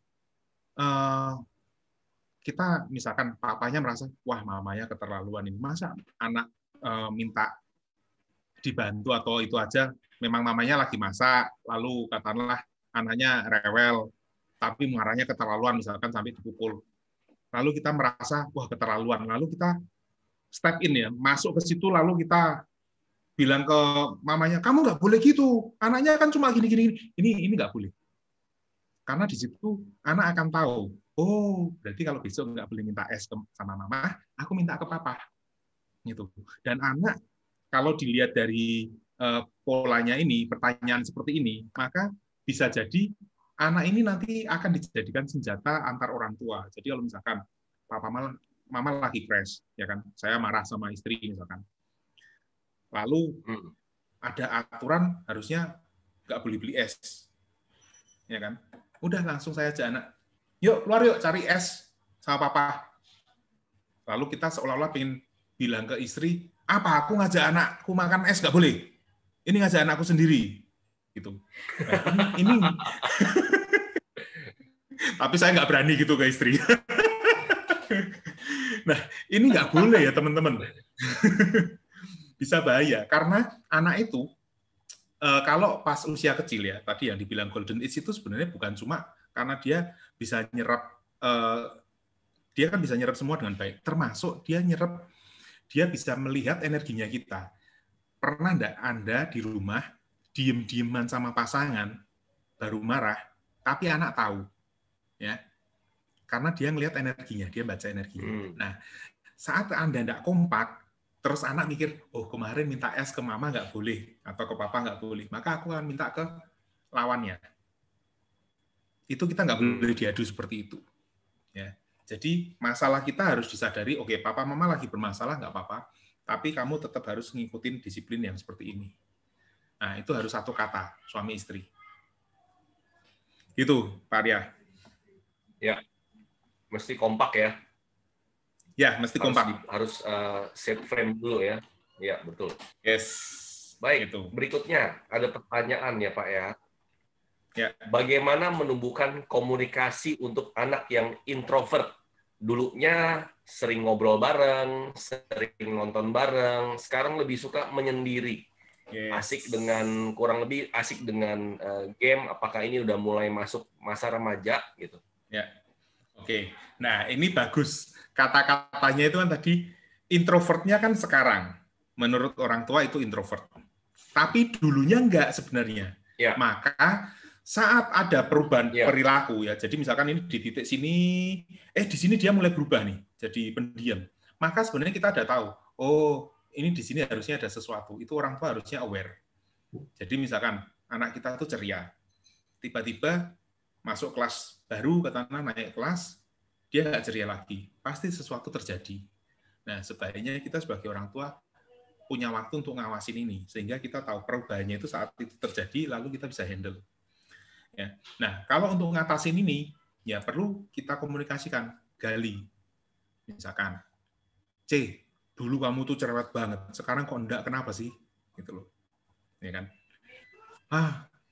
kita misalkan papanya merasa, wah mamanya keterlaluan ini, masa anak minta dibantu atau itu aja, memang mamanya lagi masak, lalu katakanlah anaknya rewel, tapi marahnya keterlaluan, misalkan sampai dipukul. Lalu kita merasa, wah keterlaluan, lalu kita step in ya, masuk ke situ, lalu kita bilang ke mamanya, kamu nggak boleh gitu, anaknya kan cuma gini-gini, ini nggak boleh. Karena di situ anak akan tahu, oh berarti kalau besok nggak boleh minta es sama mama, aku minta ke papa. Gitu. Dan anak kalau dilihat dari polanya ini, pertanyaan seperti ini, maka bisa jadi anak ini nanti akan dijadikan senjata antar orang tua. Jadi kalau misalkan papa mama lagi crash, ya kan, saya marah sama istri misalkan, lalu ada aturan harusnya nggak boleh beli es, ya kan? Udah langsung saya ajak anak, yuk keluar yuk cari es sama papa. Lalu kita seolah-olah pengen bilang ke istri, apa aku ngajak anakku makan es nggak boleh? Ini ngajak anakku sendiri, gitu. Nah, ini tapi saya nggak berani gitu ke istri. Nah, ini nggak boleh ya teman-teman. Bisa bahaya karena anak itu kalau pas usia kecil ya, tadi yang dibilang golden age itu sebenarnya bukan cuma karena dia bisa nyerap, dia kan bisa nyerap semua dengan baik, termasuk dia bisa melihat energinya kita. Pernah enggak Anda di rumah diem-dieman sama pasangan, baru marah, tapi anak tahu, ya, karena dia ngelihat energinya, dia baca energinya. Nah, saat Anda enggak kompak, terus anak mikir, oh kemarin minta es ke mama nggak boleh, atau ke papa nggak boleh, maka aku akan minta ke lawannya. Itu kita nggak boleh diadu seperti itu. Ya. Jadi masalah kita harus disadari, oke, papa mama lagi bermasalah, nggak apa-apa, tapi kamu tetap harus ngikutin disiplin yang seperti ini. Nah, itu harus satu kata, suami istri. Gitu, Pak Arya. Ya, mesti kompak ya. Ya, mesti kompak. Harus set frame dulu ya. Ya, betul. Yes. Baik, itu. Berikutnya ada pertanyaan ya Pak ya. Ya. Bagaimana menumbuhkan komunikasi untuk anak yang introvert? Dulunya sering ngobrol bareng, sering nonton bareng, sekarang lebih suka menyendiri. Yes. Kurang lebih asik dengan game. Apakah ini udah mulai masuk masa remaja gitu? Ya. Oke. Nah, ini bagus. Kata-katanya itu kan tadi, introvertnya kan sekarang. Menurut orang tua itu introvert. Tapi dulunya enggak sebenarnya. Ya. Maka saat ada perubahan perilaku, ya, jadi misalkan ini di titik sini, di sini dia mulai berubah nih, jadi pendiam. Maka sebenarnya kita ada tahu, oh ini di sini harusnya ada sesuatu. Itu orang tua harusnya aware. Jadi misalkan anak kita tuh ceria, tiba-tiba masuk kelas baru, katakanlah naik kelas, dia nggak ceria lagi, pasti sesuatu terjadi. Nah, sebaiknya kita sebagai orang tua punya waktu untuk ngawasin ini, sehingga kita tahu perubahannya itu saat itu terjadi, lalu kita bisa handle. Ya. Nah, kalau untuk ngatasin ini, ya perlu kita komunikasikan, gali. Misalkan, C, dulu kamu tuh cerewet banget, sekarang kok enggak, kenapa sih? Gitu loh. Ya kan?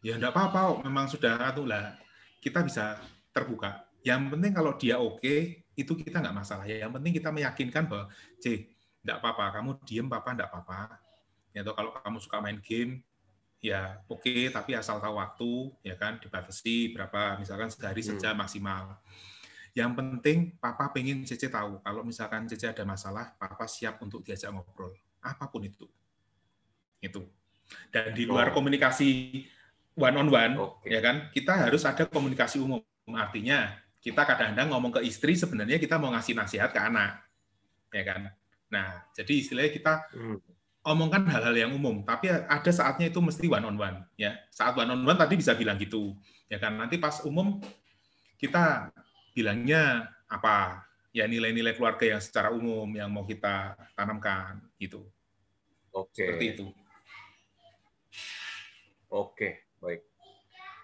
Ya enggak apa-apa, memang sudah atulah. Kita bisa terbuka. Yang penting kalau dia oke, itu kita nggak masalah. Yang penting kita meyakinkan bahwa, C, nggak apa-apa, kamu diem, papa nggak apa-apa. Ya, atau kalau kamu suka main game, ya oke, tapi asal tahu waktu, ya kan, dibatasi berapa, misalkan sehari sejam maksimal. Yang penting, papa pengen Cece tahu, kalau misalkan Cece ada masalah, papa siap untuk diajak ngobrol, apapun itu. Itu. Dan di luar komunikasi one-on-one, ya kan, kita harus ada komunikasi umum. Artinya, kita kadang-kadang ngomong ke istri, sebenarnya kita mau ngasih nasihat ke anak. Ya kan? Nah, jadi istilahnya kita omongkan hal-hal yang umum, tapi ada saatnya itu mesti one-on-one. Ya. Saat one-on-one tadi bisa bilang gitu. Ya kan? Nanti pas umum, kita bilangnya apa? Ya nilai-nilai keluarga yang secara umum, yang mau kita tanamkan. Gitu. Oke. Seperti itu. Oke, baik.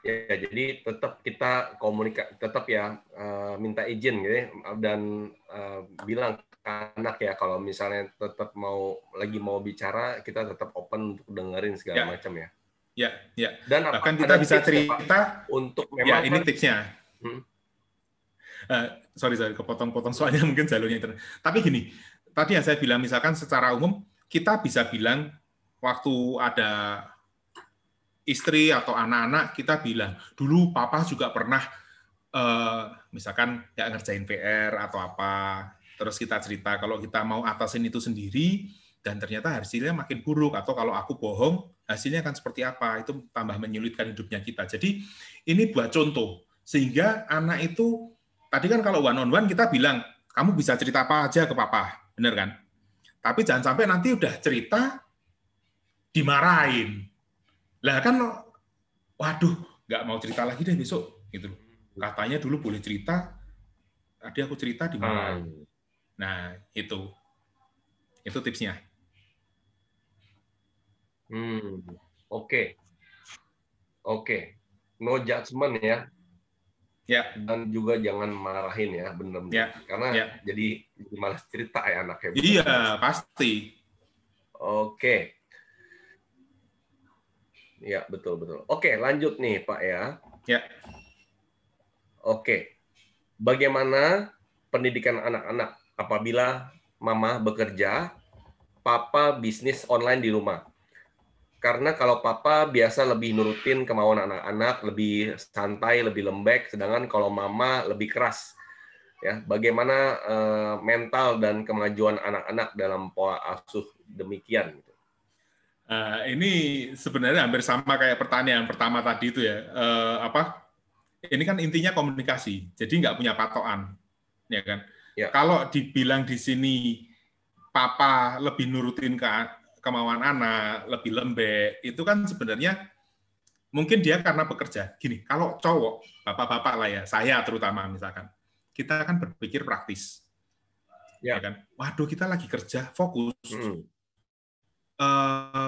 Ya, jadi tetap kita tetap ya minta izin gitu ya, dan bilang ke anak ya kalau misalnya tetap mau bicara, kita tetap open untuk dengerin segala macam ya. Ya. Dan bahkan kita bisa cerita untuk memang ini tipsnya. Sorry, kepotong-potong soalnya mungkin jalurnya internet. Tapi gini, tadi yang saya bilang misalkan secara umum kita bisa bilang waktu ada istri atau anak-anak kita bilang dulu papa juga pernah misalkan nggak ngerjain PR atau apa, terus kita cerita kalau kita mau atasin itu sendiri dan ternyata hasilnya makin buruk, atau kalau aku bohong hasilnya akan seperti apa, itu tambah menyulitkan hidupnya kita. Jadi ini buat contoh sehingga anak itu tadi kan kalau one on one kita bilang kamu bisa cerita apa aja ke papa, bener kan? Tapi jangan sampai nanti udah cerita dimarahin. Lah kan, waduh, nggak mau cerita lagi deh besok, gitu. Katanya dulu boleh cerita, tadi aku cerita dimarahin. Nah, itu tipsnya. Oke. No judgment ya. Ya. Dan juga jangan marahin ya, benar-benar. Ya. Karena ya. jadi malas cerita ya anaknya. Iya, pasti. Oke. Ya, betul. Oke, lanjut nih Pak ya. Ya. Oke. Bagaimana pendidikan anak-anak apabila mama bekerja, papa bisnis online di rumah? Karena kalau papa biasa lebih nurutin kemauan anak-anak, lebih santai, lebih lembek, sedangkan kalau mama lebih keras. Ya, bagaimana mental dan kemajuan anak-anak dalam pola asuh demikian? Ini sebenarnya hampir sama kayak pertanyaan pertama tadi itu ya. Ini kan intinya komunikasi, jadi nggak punya patokan, ya kan? Ya. Kalau dibilang di sini papa lebih nurutin kemauan anak, lebih lembek, itu kan sebenarnya mungkin dia karena bekerja. Gini, kalau cowok, bapak-bapak lah ya, saya terutama misalkan, kita kan berpikir praktis. Ya kan? Waduh, kita lagi kerja, fokus.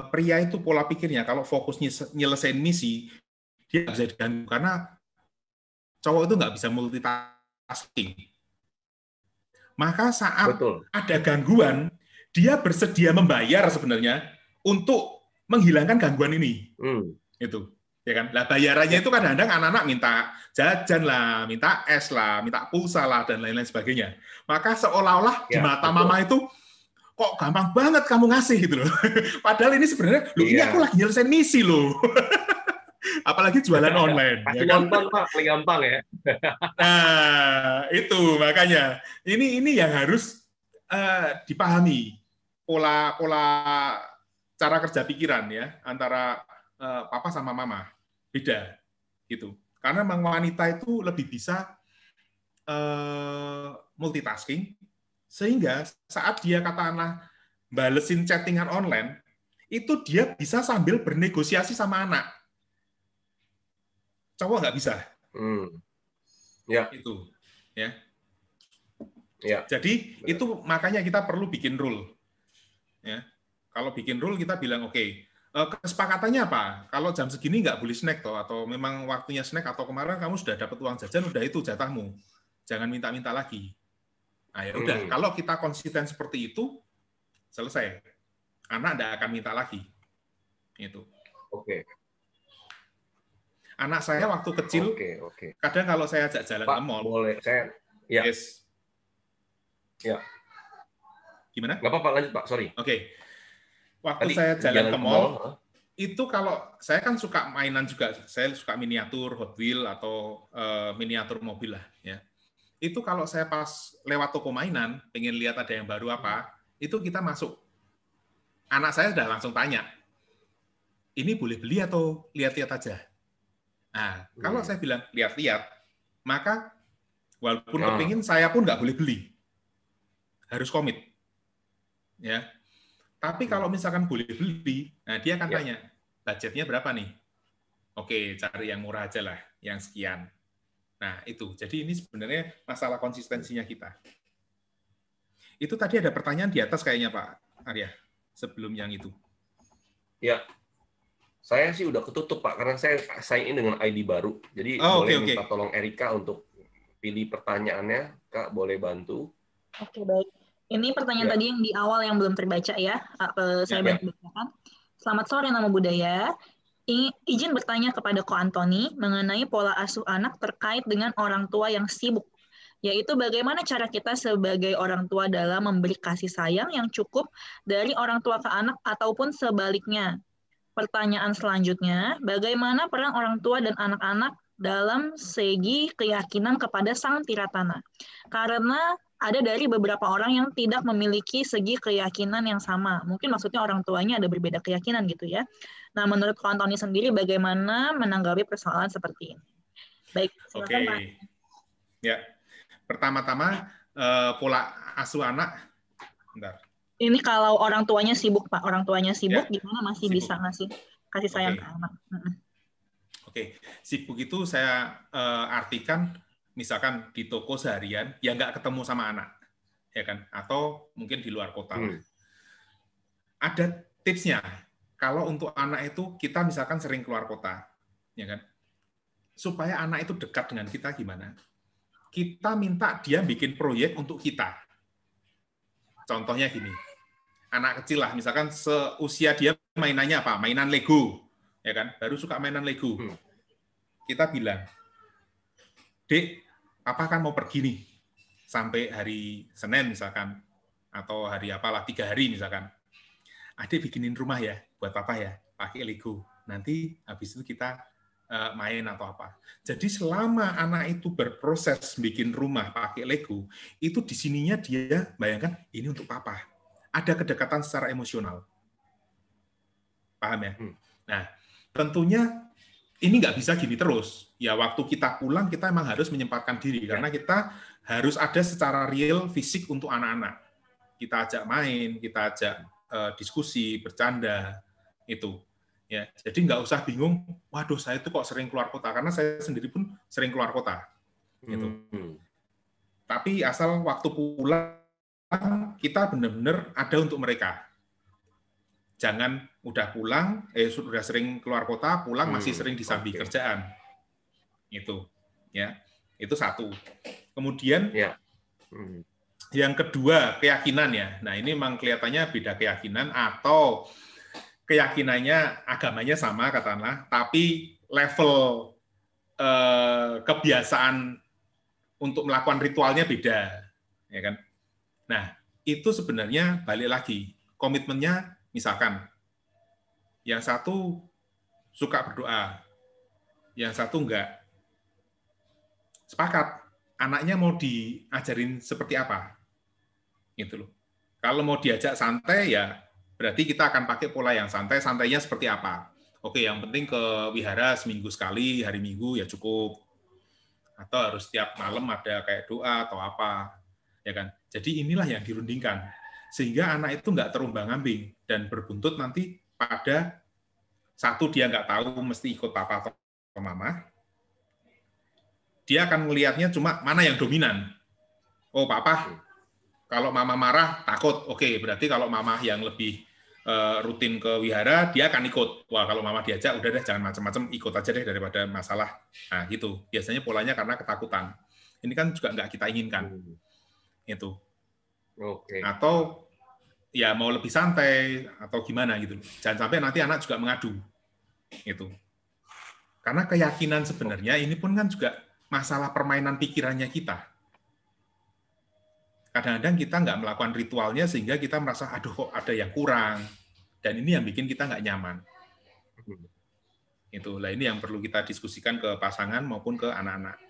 Pria itu pola pikirnya, kalau fokusnya nyelesain misi, dia bisa diganggu, karena cowok itu nggak bisa multitasking. Maka saat ada gangguan, dia bersedia membayar sebenarnya untuk menghilangkan gangguan ini. Itu, ya kan? Lah bayarannya itu kadang-kadang anak-anak minta jajan lah, minta es lah, minta pulsa lah dan lain-lain sebagainya. Maka seolah-olah di mata mama itu kok gampang banget kamu ngasih gitu loh. Padahal ini sebenarnya, ini aku lagi nyelesain misi loh. Apalagi jualan online. Pasti nonton Pak, paling gampang ya. Nah, itu makanya ini yang harus dipahami pola cara kerja pikiran ya antara papa sama mama beda gitu. Karena memang wanita itu lebih bisa multitasking, sehingga saat dia katakanlah balesin chattingan online itu dia bisa sambil bernegosiasi sama anak. Cowok nggak bisa. Ya. Itu ya. Ya. Jadi itu makanya kita perlu bikin rule. Ya. Kalau bikin rule kita bilang oke, kesepakatannya apa? Kalau jam segini nggak boleh snack toh, atau memang waktunya snack, atau kemarin kamu sudah dapat uang jajan, udah itu jatahmu. Jangan minta-minta lagi. Nah, ya udah, kalau kita konsisten seperti itu, selesai. Anak nggak akan minta lagi. Itu. Oke. Anak saya waktu kecil, kadang kalau saya ajak jalan ke mall, boleh saya, ya. Yes. Ya. Gimana? Nggak apa-apa, lanjut Pak, sorry. Oke. Waktu saya jalan ke mall, itu kalau saya kan suka mainan juga, saya suka miniatur, Hot Wheels atau miniatur mobil lah, ya. Itu kalau saya pas lewat toko mainan, pengen lihat ada yang baru apa, itu kita masuk. Anak saya sudah langsung tanya, ini boleh beli atau lihat-lihat aja? Nah, kalau saya bilang lihat-lihat, maka walaupun kepingin, saya pun nggak boleh beli. Harus komit. Ya. Tapi kalau misalkan boleh beli, nah dia akan tanya, budgetnya berapa nih? Oke, cari yang murah aja lah, yang sekian. Nah, itu. Jadi ini sebenarnya masalah konsistensinya kita. Itu tadi ada pertanyaan di atas kayaknya Pak Arya, sebelum yang itu. Ya. Saya sih udah ketutup Pak, karena saya sign in dengan ID baru. Jadi boleh minta tolong Erika untuk pilih pertanyaannya. Kak, boleh bantu? Oke, baik. Ini pertanyaan tadi yang di awal yang belum terbaca ya. Saya bantu bacakan. Selamat sore, Nama Budaya. Izin bertanya kepada Ko Antoni mengenai pola asuh anak terkait dengan orang tua yang sibuk. yaitu bagaimana cara kita sebagai orang tua dalam memberi kasih sayang yang cukup dari orang tua ke anak ataupun sebaliknya. Pertanyaan selanjutnya, bagaimana peran orang tua dan anak-anak dalam segi keyakinan kepada Sang Tiratana? Karena ada dari beberapa orang yang tidak memiliki segi keyakinan yang sama. Mungkin maksudnya orang tuanya ada berbeda keyakinan gitu ya. Nah, menurut Ko Antoni sendiri bagaimana menanggapi persoalan seperti ini? Baik, silakan Pak. Ya, pertama-tama pola asuh anak. Bentar. Ini kalau orang tuanya sibuk Pak, orang tuanya sibuk Ya, gimana masih sibuk. bisa ngasih kasih sayang ke anak? Oke, sibuk itu saya artikan misalkan di toko seharian ya nggak ketemu sama anak, ya kan? Atau mungkin di luar kota. Ada tipsnya. Kalau untuk anak itu kita misalkan sering keluar kota, ya kan? Supaya anak itu dekat dengan kita gimana? Kita minta dia bikin proyek untuk kita. Contohnya gini, anak kecil lah, misalkan seusia dia mainannya apa? Mainan Lego, ya kan? Baru suka mainan Lego. Kita bilang, Dek, Papa kan mau pergi nih, sampai hari Senin misalkan, atau hari apalah, 3 hari misalkan. Adik bikinin rumah ya, buat Papa ya, pakai Lego. Nanti habis itu kita main atau apa. Jadi selama anak itu berproses bikin rumah pakai Lego, itu di sininya dia bayangkan, ini untuk Papa. Ada kedekatan secara emosional. Paham ya? Nah, tentunya ini nggak bisa gini terus. Ya, waktu kita pulang, kita emang harus menyempatkan diri. Karena kita harus ada secara real fisik untuk anak-anak. Kita ajak main, kita ajak diskusi, bercanda, itu. Ya, jadi nggak usah bingung, waduh saya itu kok sering keluar kota. Karena saya sendiri pun sering keluar kota. Gitu. Tapi asal waktu pulang, kita benar-benar ada untuk mereka. Jangan udah pulang, sudah sering keluar kota, pulang masih sering disambi kerjaan. Itu, ya, itu satu. Kemudian yang kedua keyakinan ya. Nah ini memang kelihatannya beda keyakinan atau keyakinannya agamanya sama katakanlah, tapi level kebiasaan untuk melakukan ritualnya beda, ya kan? Nah itu sebenarnya balik lagi komitmennya. Misalkan, yang satu suka berdoa, yang satu enggak. Sepakat, anaknya mau diajarin seperti apa? Gitu loh. Kalau mau diajak santai, ya berarti kita akan pakai pola yang santai. Santainya seperti apa? Oke, yang penting ke wihara seminggu sekali, hari Minggu ya cukup. Atau harus setiap malam ada kayak doa atau apa. Ya kan? Jadi inilah yang dirundingkan. Sehingga anak itu nggak terombang-ambing dan berbuntut nanti pada satu dia nggak tahu mesti ikut papa atau mama. Dia akan melihatnya cuma mana yang dominan. Oh papa, kalau mama marah takut. Oke, berarti kalau mama yang lebih rutin ke wihara dia akan ikut. Wah kalau mama diajak udah deh jangan macam-macam, ikut aja deh daripada masalah. Nah gitu. Biasanya polanya karena ketakutan. Ini kan juga nggak kita inginkan. Itu. Atau ya mau lebih santai atau gimana gitu. Jangan sampai nanti anak juga mengadu. Itu. Karena keyakinan sebenarnya ini pun kan juga masalah permainan pikirannya kita. Kadang-kadang kita nggak melakukan ritualnya sehingga kita merasa aduh kok ada yang kurang. Dan ini yang bikin kita nggak nyaman. Itulah ini yang perlu kita diskusikan ke pasangan maupun ke anak-anak.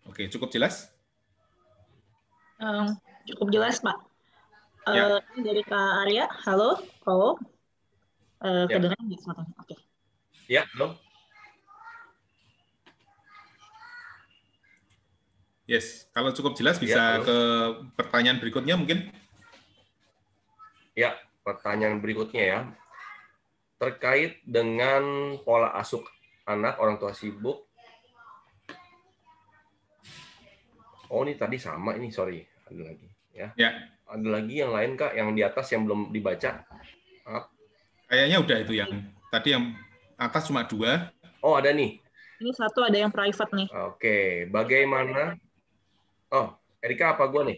Oke, cukup jelas? Cukup jelas, Pak. Dari Kak Arya, halo, Ko. Kedengaran nggak suaranya? Oke. Ya, halo. Yes, kalau cukup jelas bisa ke pertanyaan berikutnya mungkin. Ya, pertanyaan berikutnya ya. Terkait dengan pola asuh anak, orang tua sibuk. Oh, ini tadi sama ini, sorry. Ada lagi. Ya. Ada lagi yang lain, Kak, yang di atas yang belum dibaca? Kayaknya udah itu yang tadi yang atas cuma 2. Oh, ada nih. Ini satu ada yang private nih. Oke, bagaimana? Oh, Erika apa gua nih?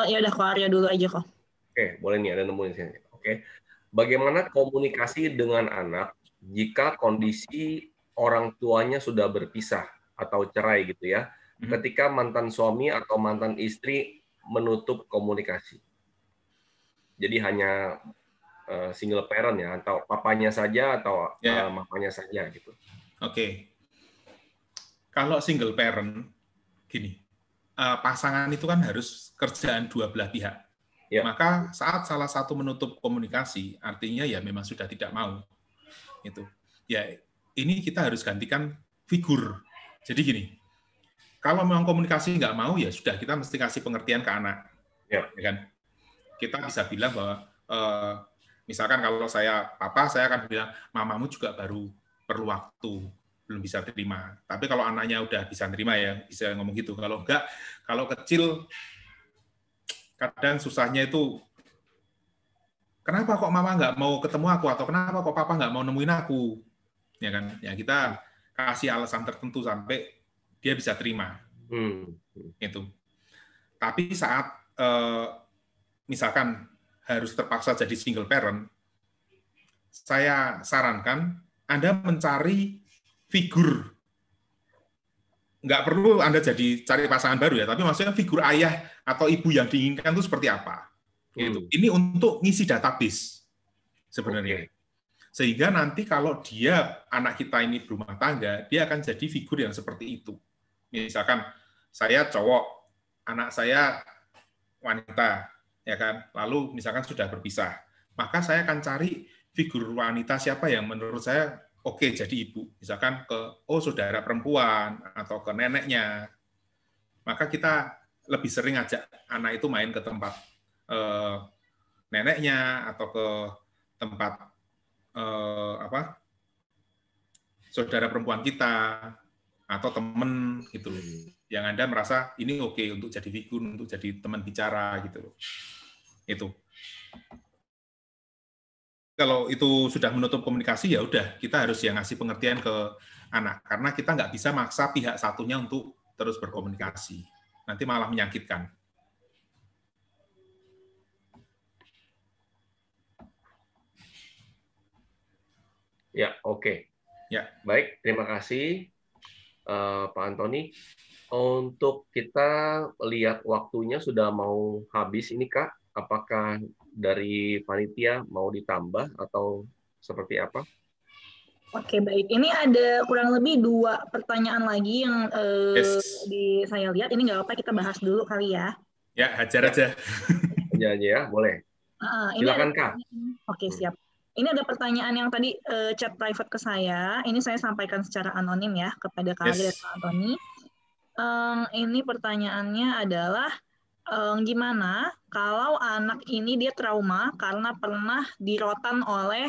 Ya udah Kak Arya dulu aja kok. Oke, boleh nih ada nemu di sini. Oke. Bagaimana komunikasi dengan anak jika kondisi orang tuanya sudah berpisah atau cerai gitu ya, ketika mantan suami atau mantan istri menutup komunikasi. Jadi hanya single parent ya, atau papanya saja atau mamanya saja gitu. Oke. Kalau single parent, gini, pasangan itu kan harus kerjaan dua belah pihak. Ya. Maka saat salah satu menutup komunikasi, artinya ya memang sudah tidak mau. Itu. Ya, ini kita harus gantikan figur. Jadi gini, kalau memang komunikasi nggak mau, ya sudah, kita mesti kasih pengertian ke anak. Ya kan? Kita bisa bilang bahwa, misalkan kalau saya papa, saya akan bilang, mamamu juga baru perlu waktu, belum bisa terima. Tapi kalau anaknya udah bisa terima ya, bisa ngomong gitu. Kalau enggak, kalau kecil, kadang susahnya itu, kenapa kok mama nggak mau ketemu aku, atau kenapa kok papa nggak mau nemuin aku, ya kan? Ya kita kasih alasan tertentu sampai dia bisa terima. Itu. Tapi saat misalkan harus terpaksa jadi single parent, saya sarankan Anda mencari figur. Nggak perlu Anda cari pasangan baru ya, tapi maksudnya figur ayah atau ibu yang diinginkan itu seperti apa. Gitu. Ini untuk ngisi database sebenarnya. Sehingga nanti kalau anak kita ini berumah tangga, dia akan jadi figur yang seperti itu. Misalkan saya cowok, anak saya wanita, ya kan. Lalu misalkan sudah berpisah, maka saya akan cari figur wanita siapa yang menurut saya oke jadi ibu. Misalkan ke saudara perempuan atau ke neneknya. Maka kita lebih sering ajak anak itu main ke tempat neneknya atau ke tempat saudara perempuan kita atau teman gitu loh. Yang Anda merasa ini oke untuk jadi figur, untuk jadi teman bicara gitu loh. Itu. Kalau itu sudah menutup komunikasi, ya udah, kita harus yang ngasih pengertian ke anak. Karena kita nggak bisa maksa pihak satunya untuk terus berkomunikasi. Nanti malah menyakitkan. Ya, oke. Ya, baik. Terima kasih, Pak Antoni. Untuk kita lihat waktunya sudah mau habis ini, Kak. Apakah dari panitia mau ditambah atau seperti apa? Oke, baik. Ini ada kurang lebih 2 pertanyaan lagi yang saya lihat. Ini nggak apa-apa, kita bahas dulu kali ya. Ya, hajar aja. Ya, boleh. Silakan, Kak. Oke, siap. Ini ada pertanyaan yang tadi chat private ke saya. Ini saya sampaikan secara anonim ya kepada Kak Ali dan Pak Antoni. Ini pertanyaannya adalah, gimana kalau anak ini dia trauma karena pernah dirotan oleh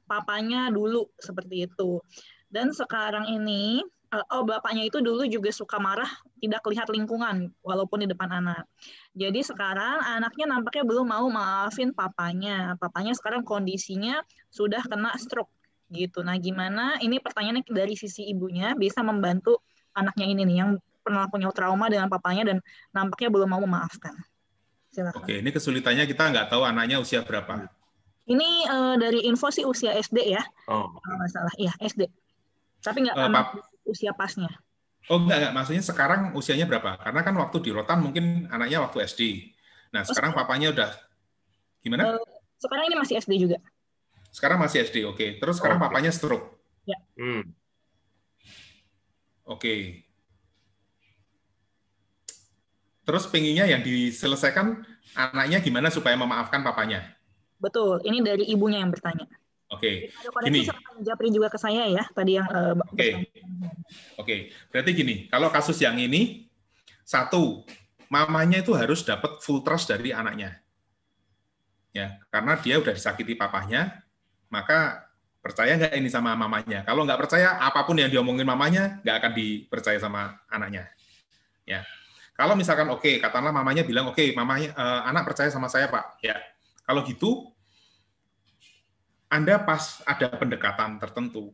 papanya dulu seperti itu, dan sekarang ini bapaknya itu dulu juga suka marah, tidak lihat lingkungan walaupun di depan anak. Jadi sekarang anaknya nampaknya belum mau maafin papanya sekarang kondisinya sudah kena stroke gitu. Nah, gimana ini pertanyaannya dari sisi ibunya bisa membantu anaknya ini nih yang pernah punya trauma dengan papanya dan nampaknya belum mau memaafkan. Silakan. Oke, ini kesulitannya kita nggak tahu anaknya usia berapa. Ini dari info sih usia SD ya. Kalau nggak salah, iya SD. Tapi nggak anak usia pasnya. Oh enggak, maksudnya sekarang usianya berapa? Karena kan waktu di rotan mungkin anaknya waktu SD. Nah, sekarang papanya udah gimana? Sekarang ini masih SD juga. Sekarang masih SD, oke. Terus sekarang papanya stroke. Ya. Oke. Terus pengennya yang diselesaikan anaknya gimana supaya memaafkan papanya? Betul, ini dari ibunya yang bertanya. Oke, gini. Japri juga ke saya ya, tadi yang Oke, berarti gini, kalau kasus yang ini, satu, mamanya itu harus dapat full trust dari anaknya. Ya, karena dia udah disakiti papanya, maka percaya nggak ini sama mamanya? Kalau nggak percaya, apapun yang diomongin mamanya, nggak akan dipercaya sama anaknya. Ya. Kalau misalkan katakanlah mamanya bilang mamanya anak percaya sama saya Pak. Ya, kalau gitu Anda pas ada pendekatan tertentu,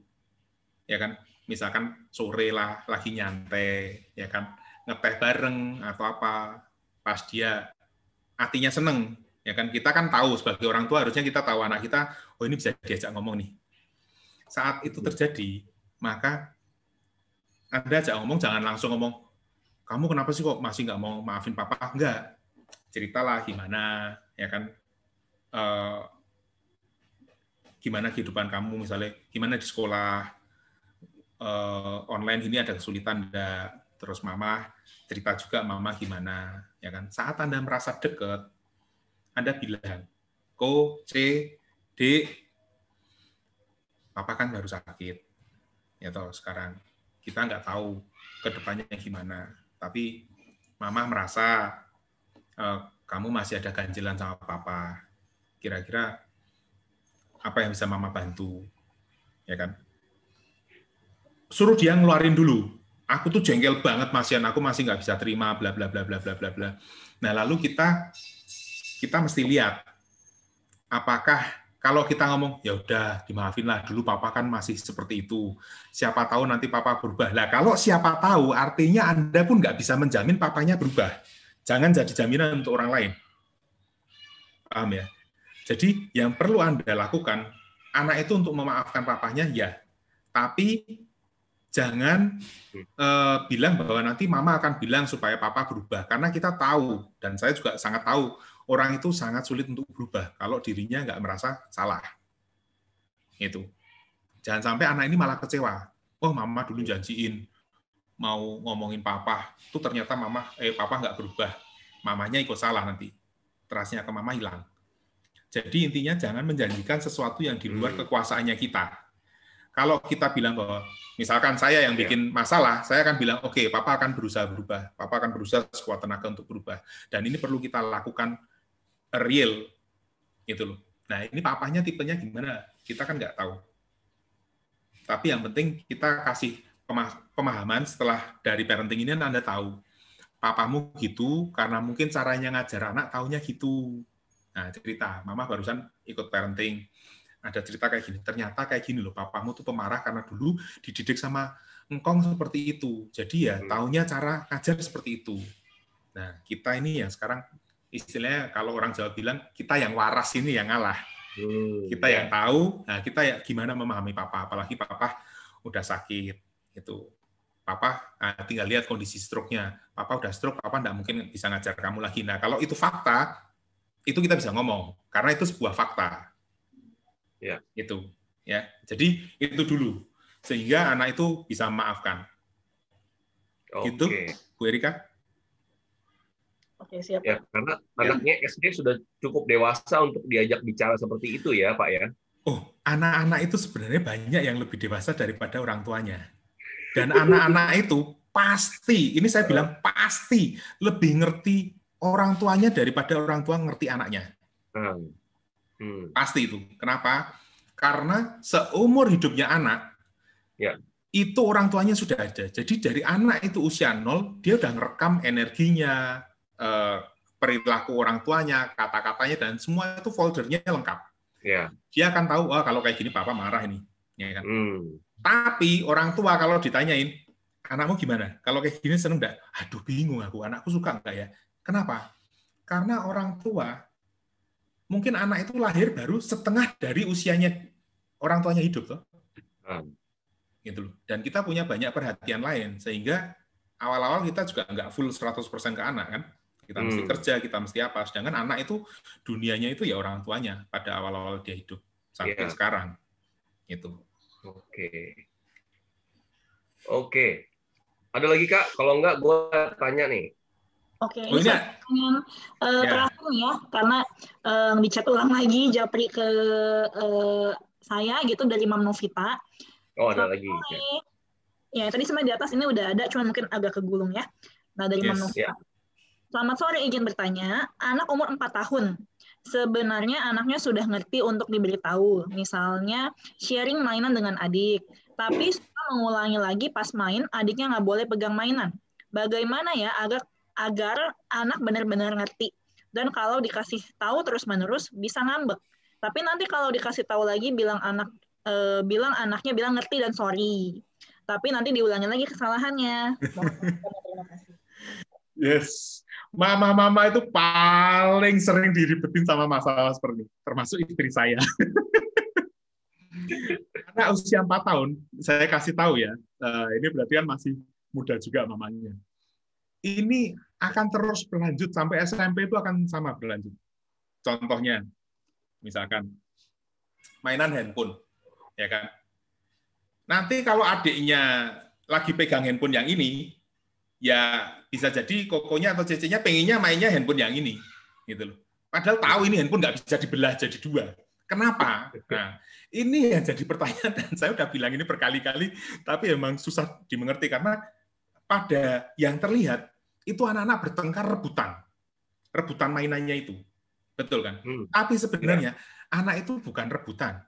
ya kan? Misalkan sore lah lagi nyantai, ya kan? Ngeteh bareng atau apa, pas dia hatinya seneng, ya kan? Kita kan tahu sebagai orang tua harusnya kita tahu anak kita, ini bisa diajak ngomong nih. saat itu terjadi, maka Anda ajak ngomong, jangan langsung ngomong, kamu kenapa sih kok masih nggak mau maafin papa? Enggak. Ceritalah gimana, ya kan? Gimana kehidupan kamu, misalnya gimana di sekolah, online ini ada kesulitan enggak? Terus mama cerita juga mama gimana, ya kan? Saat Anda merasa dekat, Anda bilang, Ko, C, D, papa kan baru sakit, ya toh sekarang kita nggak tahu ke depannya gimana, tapi mama merasa kamu masih ada ganjilan sama papa, kira-kira apa yang bisa mama bantu, ya kan? Suruh dia ngeluarin dulu. Aku tuh jengkel banget Masian, aku masih nggak bisa terima, bla bla bla bla bla bla bla. Nah lalu kita mesti lihat, apakah kalau kita ngomong ya udah dimaafin lah dulu papa kan masih seperti itu, siapa tahu nanti papa berubah. Lah kalau siapa tahu artinya Anda pun nggak bisa menjamin papanya berubah. Jangan jadi jaminan untuk orang lain. Paham ya? Jadi yang perlu Anda lakukan, anak itu untuk memaafkan papanya ya, tapi jangan bilang bahwa nanti mama akan bilang supaya papa berubah, karena kita tahu, dan saya juga sangat tahu, orang itu sangat sulit untuk berubah kalau dirinya nggak merasa salah. Itu. Jangan sampai anak ini malah kecewa. Oh, mama dulu janjiin mau ngomongin papa, tuh ternyata papa nggak berubah. Mamanya ikut salah nanti. Trustnya ke mama hilang. Jadi intinya jangan menjanjikan sesuatu yang di luar kekuasaannya kita. Kalau kita bilang bahwa, misalkan saya yang bikin masalah, saya akan bilang, oke, papa akan berusaha berubah. Papa akan berusaha sekuat tenaga untuk berubah. Dan ini perlu kita lakukan real. Gitu loh. Nah, ini papanya tipenya gimana? Kita kan nggak tahu. Tapi yang penting kita kasih pemahaman setelah dari parenting ini Anda tahu. Papamu gitu, karena mungkin caranya ngajar anak taunya gitu. Nah, cerita, mama barusan ikut parenting. Ada cerita kayak gini, ternyata kayak gini loh, papamu tuh pemarah karena dulu dididik sama engkong seperti itu. Jadi ya taunya cara ngajar seperti itu. Nah, kita ini yang sekarang istilahnya kalau orang Jawa bilang, kita yang waras ini yang ngalah. Kita yang tahu, nah kita ya gimana memahami papa, apalagi papa udah sakit. Itu. Papa tinggal lihat kondisi stroke-nya. Papa udah stroke, papa nggak mungkin bisa ngajar kamu lagi. Nah, kalau itu fakta, itu kita bisa ngomong, karena itu sebuah fakta. Ya. Itu ya. Jadi itu dulu sehingga anak itu bisa memaafkan. Gitu, Bu Erika? Oke, siap. Ya, karena anaknya SD sudah cukup dewasa untuk diajak bicara seperti itu ya, Pak ya. Oh, anak-anak itu sebenarnya banyak yang lebih dewasa daripada orang tuanya. Dan anak-anak itu pasti, ini saya bilang pasti lebih ngerti orang tuanya daripada orang tua ngerti anaknya. Pasti itu. Kenapa? Karena seumur hidupnya anak, itu orang tuanya sudah ada. Jadi dari anak itu usia 0, dia udah ngerekam energinya, perilaku orang tuanya, kata-katanya, dan semua itu foldernya lengkap. Dia akan tahu, oh, kalau kayak gini papa marah ini. Ya kan? Tapi orang tua kalau ditanyain, anakmu gimana? Kalau kayak gini seneng nggak? Aduh, bingung aku. Anakku suka nggak ya? Kenapa? Karena orang tua, mungkin anak itu lahir baru setengah dari usianya orang tuanya hidup, toh. Gitu loh. Dan kita punya banyak perhatian lain, sehingga awal-awal kita juga nggak full 100% ke anak, kan? Kita mesti kerja, kita mesti apa. Sedangkan anak itu, dunianya itu ya orang tuanya pada awal-awal dia hidup, sampai sekarang. Gitu. Oke. Ada lagi, Kak? Kalau enggak, gue tanya nih. Oke, ini saya ingin terakhir ya, karena di chat ulang lagi Japri ke saya gitu dari Mam Novita. Oh, ada lagi. Ya, tadi sebenarnya di atas ini udah ada, cuma mungkin agak kegulung ya. Nah, dari Mam Novita. Selamat sore, izin bertanya. Anak umur 4 tahun. Sebenarnya anaknya sudah ngerti untuk diberitahu. Misalnya, sharing mainan dengan adik. Tapi suka mengulangi lagi pas main, adiknya nggak boleh pegang mainan. Bagaimana ya agar anak benar-benar ngerti, dan kalau dikasih tahu terus-menerus bisa ngambek. Tapi nanti kalau dikasih tahu lagi bilang anaknya bilang ngerti dan sorry. Tapi nanti diulangi lagi kesalahannya. Terima kasih. Yes, mama-mama itu paling sering diribetin sama masalah seperti ini, termasuk istri saya. Anak usia 4 tahun, saya kasih tahu ya, ini berarti kan masih muda juga mamanya. Ini akan terus berlanjut sampai SMP itu akan sama berlanjut. Contohnya, misalkan mainan handphone, ya kan? Nanti kalau adiknya lagi pegang handphone yang ini, ya bisa jadi kokonya atau cecenya pengennya mainnya handphone yang ini, gitu loh. Padahal tahu ini handphone nggak bisa dibelah jadi 2. Kenapa? Nah, ini yang jadi pertanyaan, dan saya udah bilang ini berkali-kali, tapi emang susah dimengerti karena pada yang terlihat itu anak-anak bertengkar rebutan mainannya itu, betul kan? Tapi sebenarnya anak itu bukan rebutan.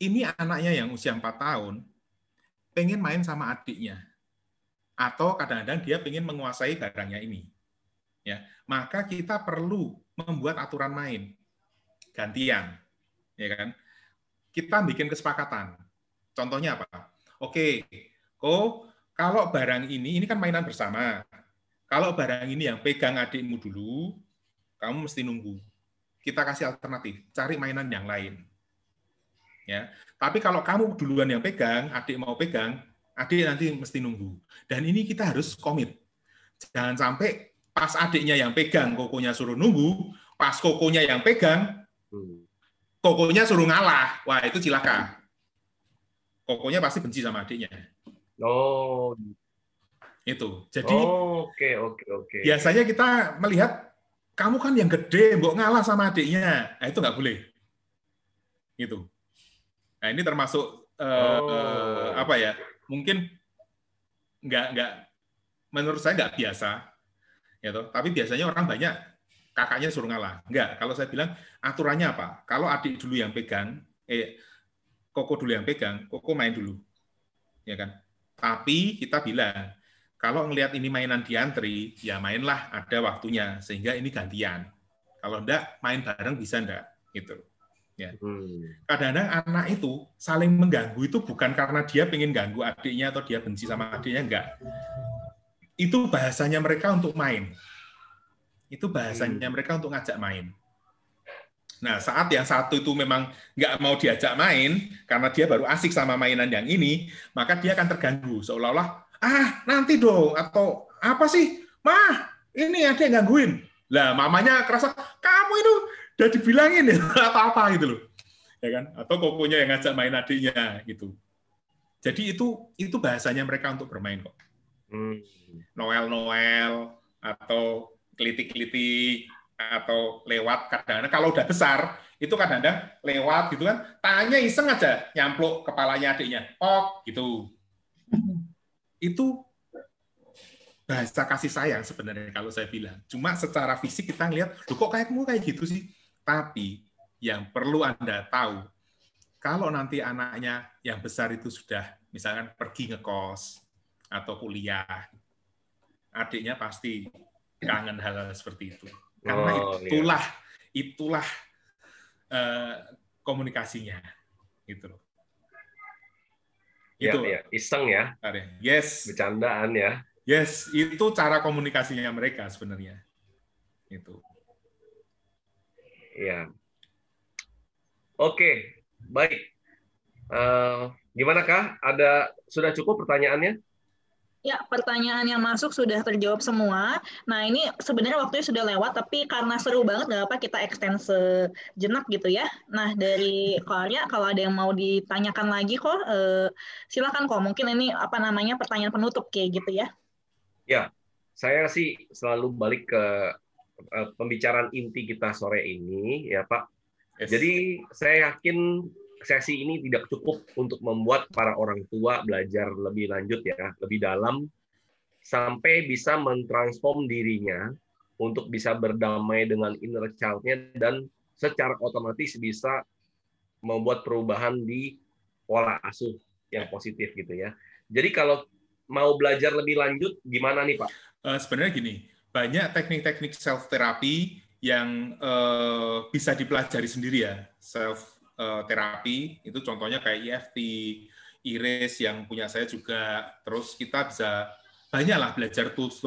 Ini anaknya yang usia 4 tahun pengen main sama adiknya, atau kadang-kadang dia pengen menguasai barangnya ini. Ya, maka kita perlu membuat aturan main gantian, ya kan? Kita bikin kesepakatan. Contohnya apa? Oke, kalau barang ini kan mainan bersama. Kalau barang ini yang pegang adikmu dulu, kamu mesti nunggu. Kita kasih alternatif, cari mainan yang lain. Ya, tapi kalau kamu duluan yang pegang, adik mau pegang, adik nanti mesti nunggu. Dan ini kita harus komit. Jangan sampai pas adiknya yang pegang, kokonya suruh nunggu, pas kokonya yang pegang, kokonya suruh ngalah. Wah, itu cilaka. Kokonya pasti benci sama adiknya. Oh, itu. Jadi oke. Biasanya kita melihat kamu kan yang gede, mbok ngalah sama adiknya. Nah, itu nggak boleh. Gitu. Nah, ini termasuk apa ya? Mungkin nggak menurut saya nggak biasa. Ya toh? Tapi biasanya orang banyak kakaknya suruh ngalah. Enggak, kalau saya bilang aturannya apa? Kalau adik dulu yang pegang, koko dulu yang pegang, koko main dulu. Ya kan? Tapi kita bilang kalau ngelihat ini mainan diantri, ya mainlah ada waktunya, sehingga ini gantian. Kalau enggak, main bareng bisa enggak? Gitu. Ya. Kadang-kadang anak itu saling mengganggu itu bukan karena dia pengen ganggu adiknya atau dia benci sama adiknya, enggak. Itu bahasanya mereka untuk main. Itu bahasanya mereka untuk ngajak main. Nah, saat yang satu itu memang nggak mau diajak main, karena dia baru asik sama mainan yang ini, maka dia akan terganggu. Seolah-olah, nanti dong, atau apa sih? Mah, ini ada yang gangguin. Lah, mamanya kerasa, kamu itu udah dibilangin ya, atau apa gitu loh. Ya kan? Atau kokonya yang ngajak main adiknya, gitu. Jadi itu bahasanya mereka untuk bermain kok. Noel, atau kelitik-kelitik, atau lewat kadang-kadang kalau udah besar itu kadang-kadang lewat gitu kan, tangannya iseng aja nyampluk kepalanya adiknya, gitu. Itu bahasa kasih sayang sebenarnya kalau saya bilang. Cuma secara fisik kita ngelihat, loh kok kamu kayak gitu sih? Tapi yang perlu Anda tahu, kalau nanti anaknya yang besar itu sudah misalkan pergi ngekos atau kuliah, adiknya pasti kangen hal-hal seperti itu. Karena itulah komunikasinya, gitu loh. Itu iseng ya. Yes. Bercandaan ya. Yes, itu cara komunikasinya mereka sebenarnya. Itu. Ya. Oke, baik. Gimana Kak? Sudah cukup pertanyaannya? Ya, pertanyaan yang masuk sudah terjawab semua. Nah, ini sebenarnya waktunya sudah lewat, tapi karena seru banget, nggak apa kita extend sejenak gitu ya. Nah, dari Kak Arya, kalau ada yang mau ditanyakan lagi kok, silakan kok. Mungkin ini pertanyaan penutup kayak gitu ya. Ya, saya sih selalu balik ke pembicaraan inti kita sore ini, ya Pak. Yes. Jadi saya yakin sesi ini tidak cukup untuk membuat para orang tua belajar lebih lanjut ya, lebih dalam, sampai bisa mentransform dirinya untuk bisa berdamai dengan inner child-nya dan secara otomatis bisa membuat perubahan di pola asuh yang positif gitu ya. Jadi kalau mau belajar lebih lanjut, gimana nih Pak? Sebenarnya gini, banyak teknik-teknik self-terapi yang bisa dipelajari sendiri ya, terapi itu contohnya kayak EFT, Iris yang punya saya juga. Terus kita bisa banyaklah belajar tools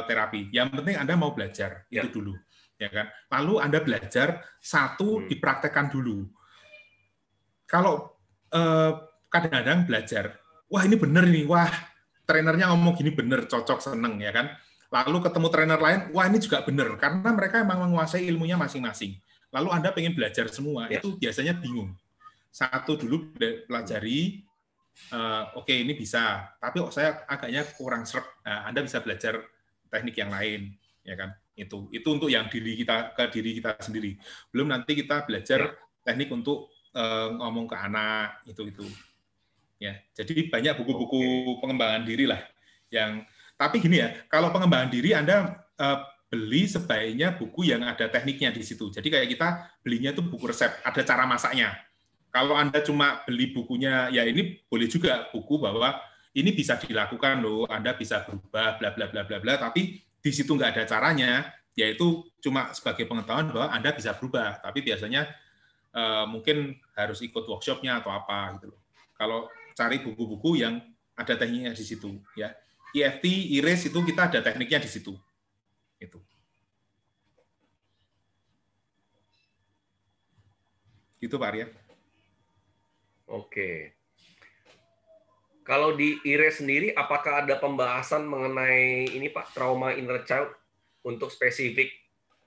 terapi. Yang penting Anda mau belajar itu dulu, ya kan. Lalu Anda belajar satu dipraktekkan dulu. kalau kadang-kadang belajar, wah ini bener nih, wah trenernya ngomong gini bener, cocok, seneng ya kan. Lalu ketemu trainer lain, wah ini juga bener, karena mereka memang menguasai ilmunya masing-masing. Lalu Anda pengen belajar semua, itu biasanya bingung. Satu dulu pelajari, oke, ini bisa, tapi saya agaknya kurang sreg. Nah, Anda bisa belajar teknik yang lain, ya kan? Itu untuk yang diri kita sendiri. Belum nanti kita belajar teknik untuk ngomong ke anak, itu. Ya, jadi banyak buku-buku pengembangan diri lah yang. Tapi gini ya, kalau pengembangan diri Anda beli sebaiknya buku yang ada tekniknya di situ. Jadi kayak kita belinya itu buku resep, ada cara masaknya. Kalau Anda cuma beli bukunya, ya ini boleh juga buku bahwa ini bisa dilakukan loh, Anda bisa berubah, bla bla bla bla bla. Tapi di situ nggak ada caranya, yaitu cuma sebagai pengetahuan bahwa Anda bisa berubah. Tapi biasanya mungkin harus ikut workshop-nya atau apa gitu loh. Kalau cari buku-buku yang ada tekniknya di situ, ya. EFT, IRIS itu kita ada tekniknya di situ. Itu. Gitu Pak Arya. Oke. Kalau di IRIS sendiri, apakah ada pembahasan mengenai ini Pak, trauma inner child untuk spesifik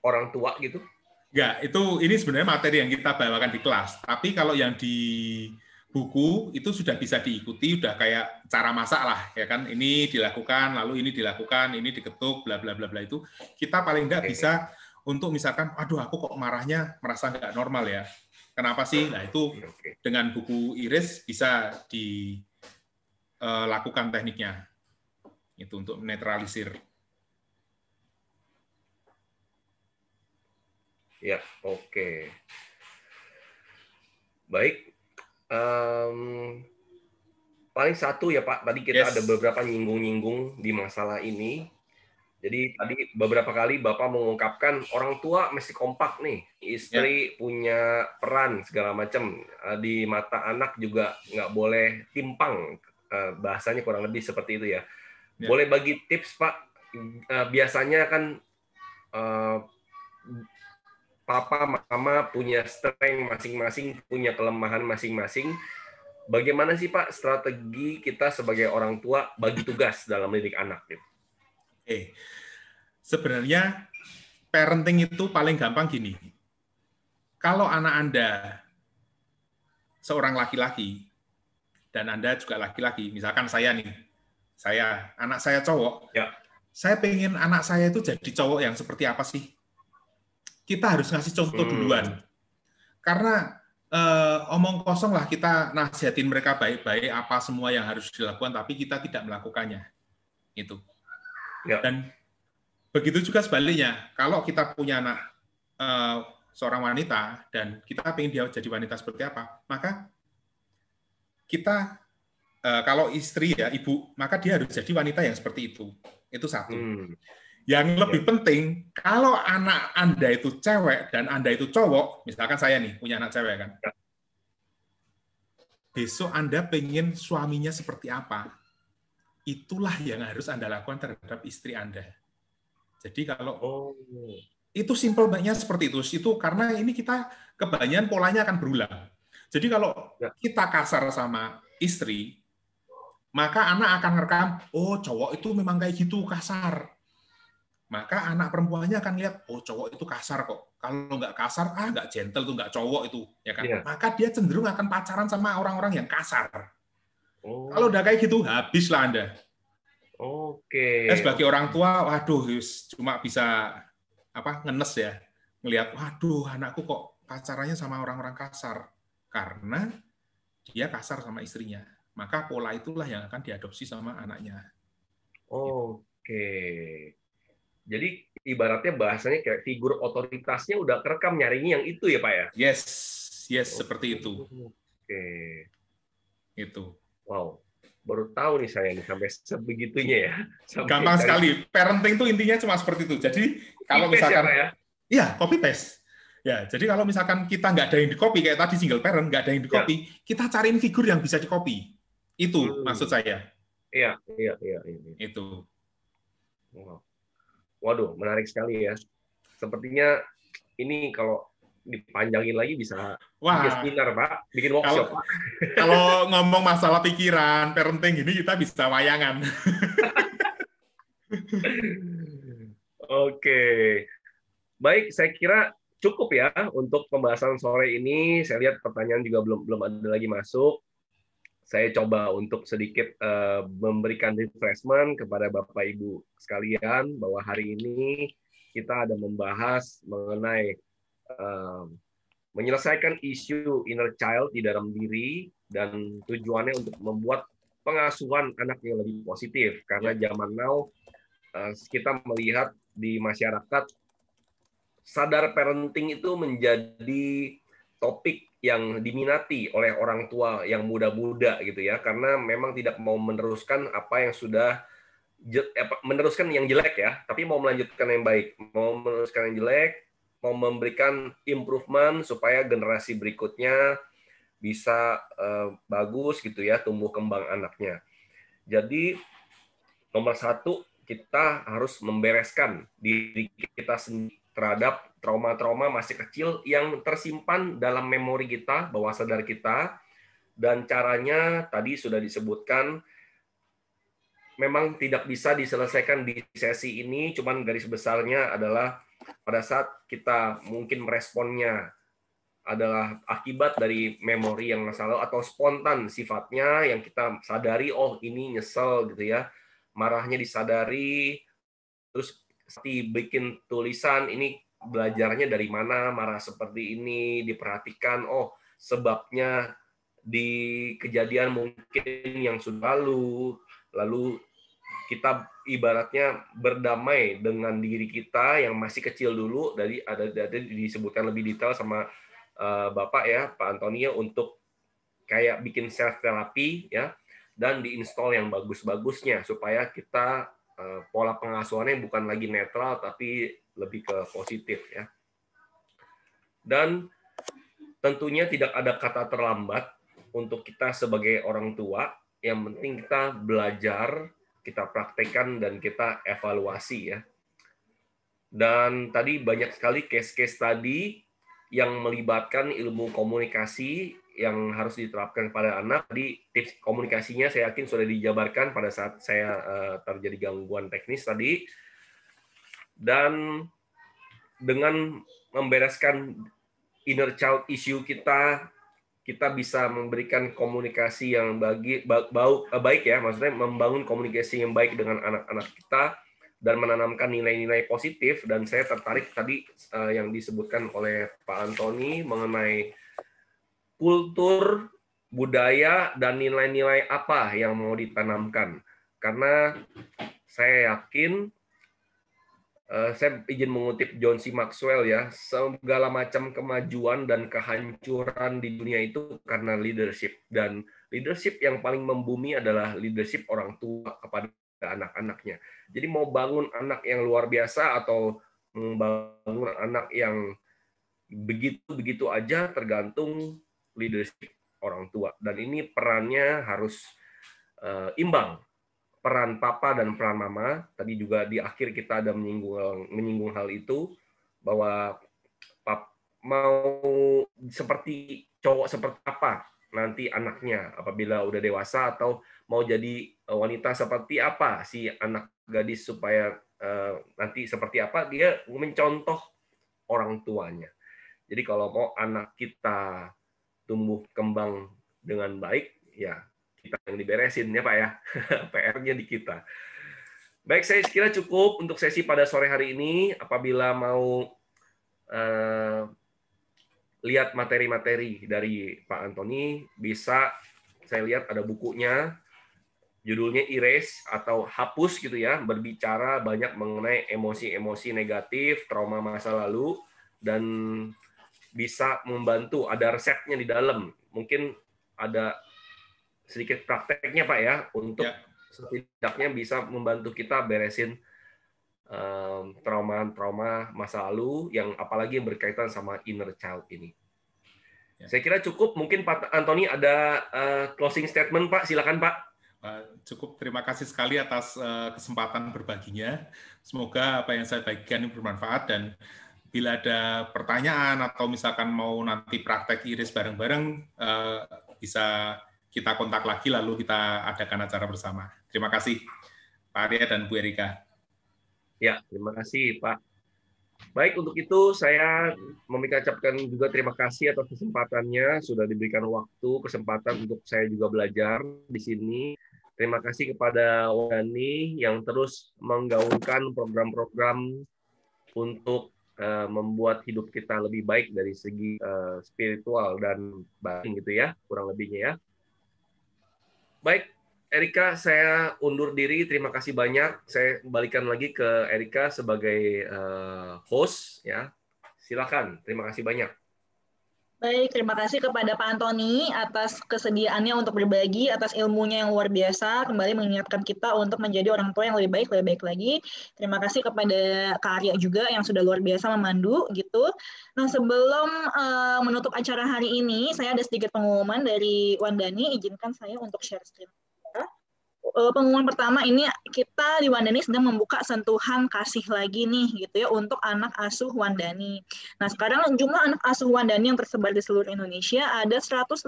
orang tua gitu? Enggak, ini sebenarnya materi yang kita bawakan di kelas. Tapi kalau yang di buku itu sudah bisa diikuti, udah kayak cara masak lah, ya kan? Ini dilakukan, lalu ini dilakukan, ini diketuk, bla bla bla bla itu. Kita paling enggak bisa untuk misalkan, aduh aku kok marahnya merasa nggak normal ya. Kenapa sih? Nah itu dengan buku IRIS bisa dilakukan tekniknya. Itu untuk menetralisir. Ya, oke. Baik. Paling satu ya Pak, tadi kita ada beberapa nyinggung-nyinggung di masalah ini. Jadi tadi beberapa kali Bapak mengungkapkan orang tua mesti kompak nih, istri punya peran segala macam, di mata anak juga nggak boleh timpang, bahasanya kurang lebih seperti itu ya. Boleh bagi tips Pak, biasanya kan papa, mama punya strength masing-masing, punya kelemahan masing-masing. Bagaimana sih Pak strategi kita sebagai orang tua bagi tugas dalam mendidik anak? Gitu? Sebenarnya parenting itu paling gampang gini. Kalau anak Anda seorang laki-laki dan Anda juga laki-laki, misalkan saya nih, anak saya cowok, saya pengen anak saya itu jadi cowok yang seperti apa sih? Kita harus ngasih contoh duluan. Karena omong kosong lah kita nasihatin mereka baik-baik apa semua yang harus dilakukan, tapi kita tidak melakukannya. Itu. Dan begitu juga sebaliknya. Kalau kita punya anak seorang wanita dan kita pengen dia jadi wanita seperti apa, maka kita kalau istri ya ibu, maka dia harus jadi wanita yang seperti itu. Itu satu. Yang lebih penting, kalau anak Anda itu cewek dan Anda itu cowok, misalkan saya nih punya anak cewek kan, besok Anda pengen suaminya seperti apa, itulah yang harus Anda lakukan terhadap istri Anda. Jadi kalau itu simpelnya seperti itu karena ini kita kebanyakan polanya akan berulang. Jadi kalau kita kasar sama istri, maka anak akan ngerekam, oh cowok itu memang kayak gitu kasar. Maka anak perempuannya akan lihat, oh cowok itu kasar kok. Kalau nggak kasar, nggak gentle tuh, nggak cowok itu, ya kan? Maka dia cenderung akan pacaran sama orang-orang yang kasar. Kalau udah kayak gitu, habislah Anda. Sebagai orang tua, waduh, cuma bisa ngenes ya, ngelihat, waduh, anakku kok pacarannya sama orang-orang kasar, karena dia kasar sama istrinya. Maka pola itulah yang akan diadopsi sama anaknya. Jadi ibaratnya bahasanya kayak figur otoritasnya udah kerekam, nyarinya yang itu ya Pak ya? Yes, seperti itu. Itu. Wow, baru tahu nih saya nih sampai sebegitunya ya. Gampang sekali. Parenting itu intinya cuma seperti itu. Jadi kalau misalkan, copy paste. Ya, jadi kalau misalkan kita nggak ada yang di copy kayak tadi single parent nggak ada yang di copy, kita cariin figur yang bisa di copy. Itu maksud saya. Iya. Itu. Waduh, menarik sekali ya. Sepertinya ini kalau dipanjangin lagi bisa Wah, bikin seminar, Pak, bikin workshop. Kalau ngomong masalah pikiran, parenting ini kita bisa wayangan. Oke. Baik, saya kira cukup ya untuk pembahasan sore ini. Saya lihat pertanyaan juga belum ada lagi masuk. Saya coba untuk sedikit memberikan refreshment kepada Bapak Ibu sekalian bahwa hari ini kita ada membahas mengenai menyelesaikan isu inner child di dalam diri dan tujuannya untuk membuat pengasuhan anak yang lebih positif. Karena zaman now kita melihat di masyarakat sadar parenting itu menjadi topik yang diminati oleh orang tua yang muda-muda gitu ya, karena memang tidak mau meneruskan apa yang sudah meneruskan yang jelek ya, tapi mau melanjutkan yang baik, mau meneruskan yang jelek, mau memberikan improvement supaya generasi berikutnya bisa bagus gitu ya, tumbuh kembang anaknya. Jadi nomor satu, kita harus membereskan diri kita sendiri terhadap trauma-trauma masih kecil yang tersimpan dalam memori kita, bawah sadar kita, dan caranya tadi sudah disebutkan, memang tidak bisa diselesaikan di sesi ini, cuman garis besarnya adalah pada saat kita mungkin meresponnya adalah akibat dari memori yang masa lalu atau spontan sifatnya yang kita sadari, oh ini nyesel gitu ya, marahnya disadari, terus bikin tulisan, ini belajarnya dari mana, marah seperti ini, diperhatikan, oh sebabnya di kejadian mungkin yang sudah lalu kita ibaratnya berdamai dengan diri kita yang masih kecil dulu, dari ada disebutkan lebih detail sama Bapak ya, Pak Antonio, untuk kayak bikin self therapy ya, dan diinstal yang bagus-bagusnya supaya kita pola pengasuhannya bukan lagi netral tapi lebih ke positif ya. Dan tentunya tidak ada kata terlambat untuk kita sebagai orang tua. Yang penting kita belajar, kita praktekkan, dan kita evaluasi ya. Dan tadi banyak sekali case-case tadi yang melibatkan ilmu komunikasi yang harus diterapkan pada anak. Di tips komunikasinya saya yakin sudah dijabarkan pada saat saya terjadi gangguan teknis tadi. Dan dengan membereskan inner child issue kita bisa memberikan komunikasi yang baik ya, maksudnya membangun komunikasi yang baik dengan anak-anak kita dan menanamkan nilai-nilai positif. Dan saya tertarik tadi yang disebutkan oleh Pak Antoni mengenai kultur, budaya, dan nilai-nilai apa yang mau ditanamkan. Karena saya yakin, saya izin mengutip John C. Maxwell ya, segala macam kemajuan dan kehancuran di dunia itu karena leadership. Dan leadership yang paling membumi adalah leadership orang tua kepada anak-anaknya. Jadi mau bangun anak yang luar biasa atau membangun anak yang begitu-begitu aja tergantung leadership orang tua. Dan ini perannya harus imbang. Peran papa dan peran mama, tadi juga di akhir kita ada menyinggung hal itu, bahwa mau seperti cowok seperti apa nanti anaknya apabila udah dewasa, atau mau jadi wanita seperti apa si anak gadis supaya nanti seperti apa, dia mencontoh orang tuanya. Jadi kalau mau anak kita tumbuh kembang dengan baik, ya kita yang diberesin ya Pak ya, PR-nya di kita. Baik, saya kira cukup untuk sesi pada sore hari ini. Apabila mau lihat materi-materi dari Pak Antoni, bisa saya lihat ada bukunya, judulnya Erase atau Hapus gitu ya, berbicara banyak mengenai emosi-emosi negatif, trauma masa lalu, dan bisa membantu, ada resepnya di dalam. Mungkin ada sedikit prakteknya Pak ya, untuk setidaknya bisa membantu kita beresin trauma-trauma masa lalu, yang apalagi yang berkaitan sama inner child ini. Saya kira cukup. Mungkin Pak Antoni ada closing statement Pak, silakan Pak. Cukup, terima kasih sekali atas kesempatan berbaginya. Semoga apa yang saya bagikan bermanfaat, dan bila ada pertanyaan atau misalkan mau nanti praktek iris bareng-bareng, bisa kita kontak lagi lalu kita adakan acara bersama. Terima kasih Pak Arya dan Bu Erika. Ya, terima kasih Pak. Baik, untuk itu saya mengucapkan juga terima kasih atas kesempatannya, sudah diberikan waktu, kesempatan untuk saya juga belajar di sini. Terima kasih kepada Wandani yang terus menggaungkan program-program untuk membuat hidup kita lebih baik dari segi spiritual dan batin gitu ya, kurang lebihnya ya. Baik, Erika, saya undur diri. Terima kasih banyak. Saya kembalikan lagi ke Erika sebagai host ya. Silakan. Terima kasih banyak. Baik, terima kasih kepada Pak Antoni atas kesediaannya untuk berbagi, atas ilmunya yang luar biasa, kembali mengingatkan kita untuk menjadi orang tua yang lebih baik lagi. Terima kasih kepada Kak Arya juga yang sudah luar biasa memandu gitu. Nah, sebelum menutup acara hari ini, saya ada sedikit pengumuman dari Wandani. Izinkan saya untuk share screen. Pengumuman pertama ini kita di Wandani sedang membuka sentuhan kasih lagi nih gitu ya untuk anak asuh Wandani. Nah, sekarang jumlah anak asuh Wandani yang tersebar di seluruh Indonesia ada 156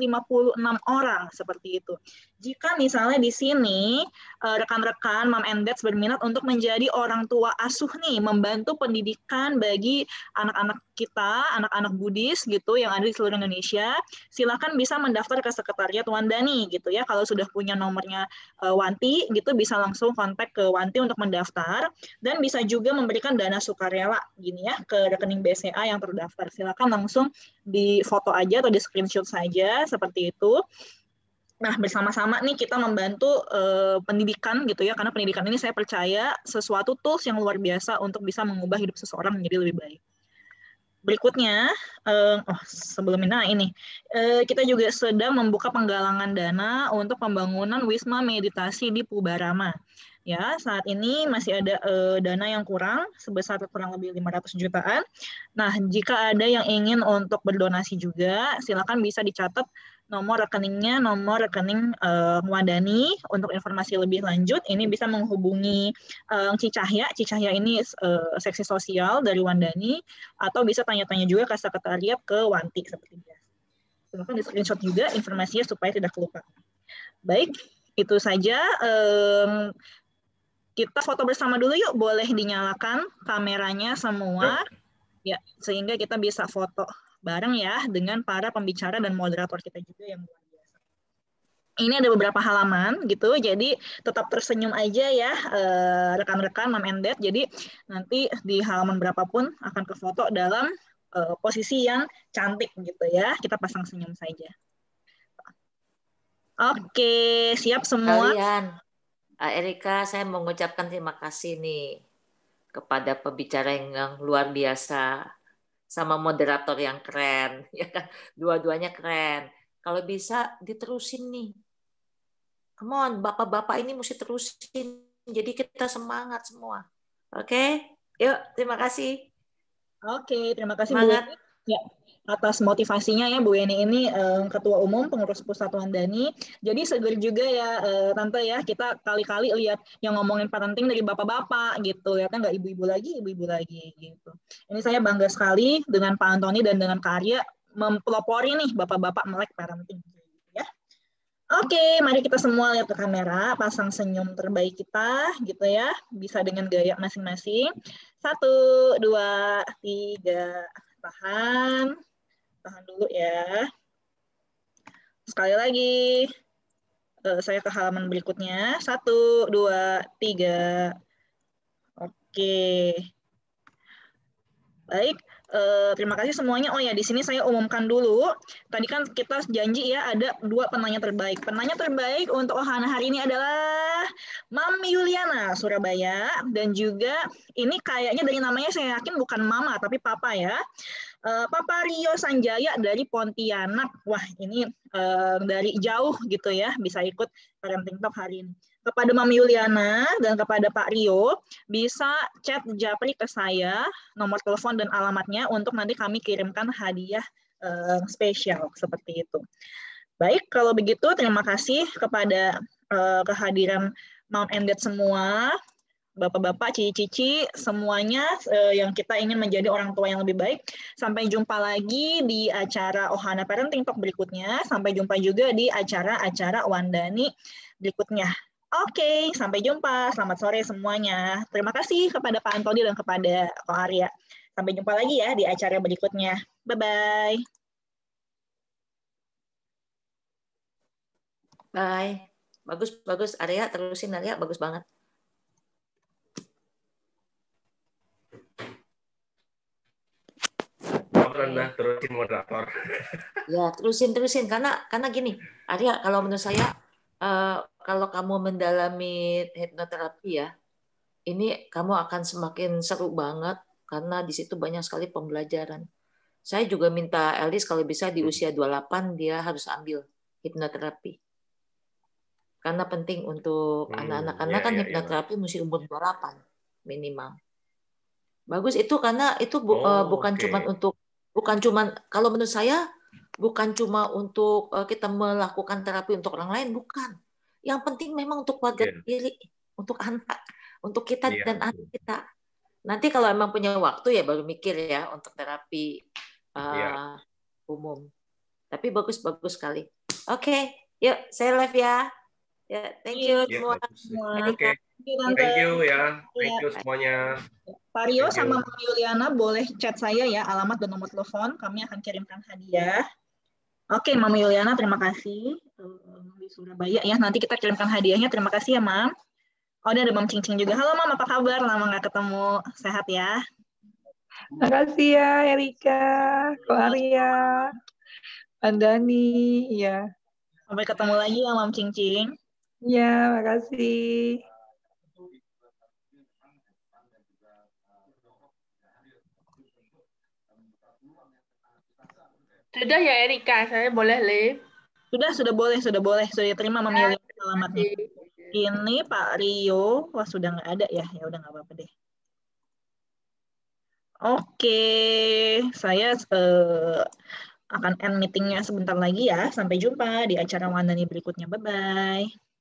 orang seperti itu. Jika misalnya di sini rekan-rekan Mom and Dads berminat untuk menjadi orang tua asuh nih, membantu pendidikan bagi anak-anak kita, anak-anak Buddhis gitu yang ada di seluruh Indonesia, silakan bisa mendaftar ke Sekretariat Wandani gitu ya. Kalau sudah punya nomornya Wanti gitu bisa langsung kontak ke Wanti untuk mendaftar, dan bisa juga memberikan dana sukarela gini ya ke rekening BCA yang terdaftar. Silakan langsung di foto aja atau di screenshot saja seperti itu. Nah, bersama-sama nih kita membantu pendidikan gitu ya, karena pendidikan ini saya percaya sesuatu tools yang luar biasa untuk bisa mengubah hidup seseorang menjadi lebih baik. Berikutnya, sebelumnya ini kita juga sedang membuka penggalangan dana untuk pembangunan Wisma Meditasi di Pubarama. Ya, saat ini masih ada dana yang kurang sebesar kurang lebih 500 jutaan. Nah, jika ada yang ingin untuk berdonasi juga, silakan bisa dicatat nomor rekeningnya, nomor rekening Wandani. Untuk informasi lebih lanjut, ini bisa menghubungi Cicahya. Cicahya ini seksi sosial dari Wandani, atau bisa tanya-tanya juga ke sekretariat ke Wanti seperti biasa. Silakan di screenshot juga informasinya supaya tidak kelupaan. Baik, itu saja. Kita foto bersama dulu yuk, boleh dinyalakan kameranya semua, ya, sehingga kita bisa foto bareng ya dengan para pembicara dan moderator kita juga yang luar biasa. Ini ada beberapa halaman gitu, jadi tetap tersenyum aja ya rekan-rekan Mom and Dad. Jadi nanti di halaman berapapun akan kefoto dalam posisi yang cantik gitu ya. Kita pasang senyum saja. Oke, siap semua. Erika, saya mengucapkan terima kasih nih kepada pembicara yang luar biasa sama moderator yang keren, ya kan? Dua-duanya keren. Kalau bisa diterusin nih. Come on, bapak-bapak ini mesti terusin. Jadi kita semangat semua. Oke? Yuk, terima kasih. Oke, terima kasih Bu Weni ya, atas motivasinya ya Bu Weni ini Ketua Umum Pengurus Pusat Wandani. Jadi seger juga ya Tante ya, kita kali-kali lihat yang ngomongin parenting dari bapak-bapak gitu, lihatnya nggak ibu-ibu lagi gitu. Ini saya bangga sekali dengan Pak Antoni dan dengan Kak Arya mempelopori nih bapak-bapak melek parenting ya. Oke, mari kita semua lihat ke kamera, pasang senyum terbaik kita gitu ya, bisa dengan gaya masing-masing. 1, 2, 3, tahan dulu ya. Sekali lagi, saya ke halaman berikutnya. 1, 2, 3. Oke. Baik. Terima kasih semuanya. Oh ya, di sini saya umumkan dulu. Tadi kan kita janji ya ada 2 penanya terbaik. Penanya terbaik untuk Ohana hari ini adalah Mami Yuliana Surabaya, dan juga ini kayaknya dari namanya saya yakin bukan Mama tapi Papa ya. Papa Rio Sanjaya dari Pontianak. Wah, ini dari jauh gitu ya bisa ikut Parenting Talk hari ini. Kepada Mami Yuliana dan kepada Pak Rio, bisa chat japri ke saya, nomor telepon dan alamatnya untuk nanti kami kirimkan hadiah spesial seperti itu. Baik, kalau begitu terima kasih kepada kehadiran Mom and Dad semua. Bapak-bapak, cici-cici, semuanya yang kita ingin menjadi orang tua yang lebih baik. Sampai jumpa lagi di acara Ohana Parenting Talk berikutnya. Sampai jumpa juga di acara-acara Wandani berikutnya. Oke, sampai jumpa. Selamat sore semuanya. Terima kasih kepada Pak Antoni dan kepada Ko Arya. Sampai jumpa lagi ya di acara berikutnya. Bye-bye. Bye. Bagus, Arya. Terusin, Arya. Bagus banget. Rendah terusin moderator. Ya, terusin. Karena gini, Arya, kalau menurut saya, kalau kamu mendalami hipnoterapi ya, ini kamu akan semakin seru banget karena di situ banyak sekali pembelajaran. Saya juga minta Elis kalau bisa di usia 28 dia harus ambil hipnoterapi. Karena penting untuk anak-anak. Karena kan hipnoterapi mesti umur 28 minimal. Bagus itu karena itu bukan cuma kalau menurut saya bukan cuma untuk kita melakukan terapi untuk orang lain, bukan. Yang penting memang untuk keluarga sendiri, untuk anak, untuk kita dan anak kita. Nanti kalau emang punya waktu ya baru mikir ya untuk terapi umum. Tapi bagus sekali. Oke, yuk saya live ya. Ya, thank you semua. Oke. Thank you ya. Thank you semuanya. Pak Rio sama Mbak Yuliana boleh chat saya ya, alamat dan nomor telepon. Kami akan kirimkan hadiah. Oke, Mama Yuliana, terima kasih. Di Surabaya ya, nanti kita kirimkan hadiahnya. Terima kasih ya, Mam. Oh, ada Mam Cing-Cing juga. Halo, Mam, apa kabar? Lama nggak ketemu. Sehat ya? Terima kasih ya, Erika, Ko Arya, Andani, ya. Sampai ketemu lagi ya, Mam Cing-Cing. Ya, makasih. Sudah ya Erika, saya boleh live? Sudah boleh. Sudah diterima Mam Yuliana alamatnya. Ini Pak Rio, wah sudah nggak ada ya, ya udah nggak apa-apa deh. Oke, saya akan end meetingnya sebentar lagi ya. Sampai jumpa di acara Wandani berikutnya. Bye-bye.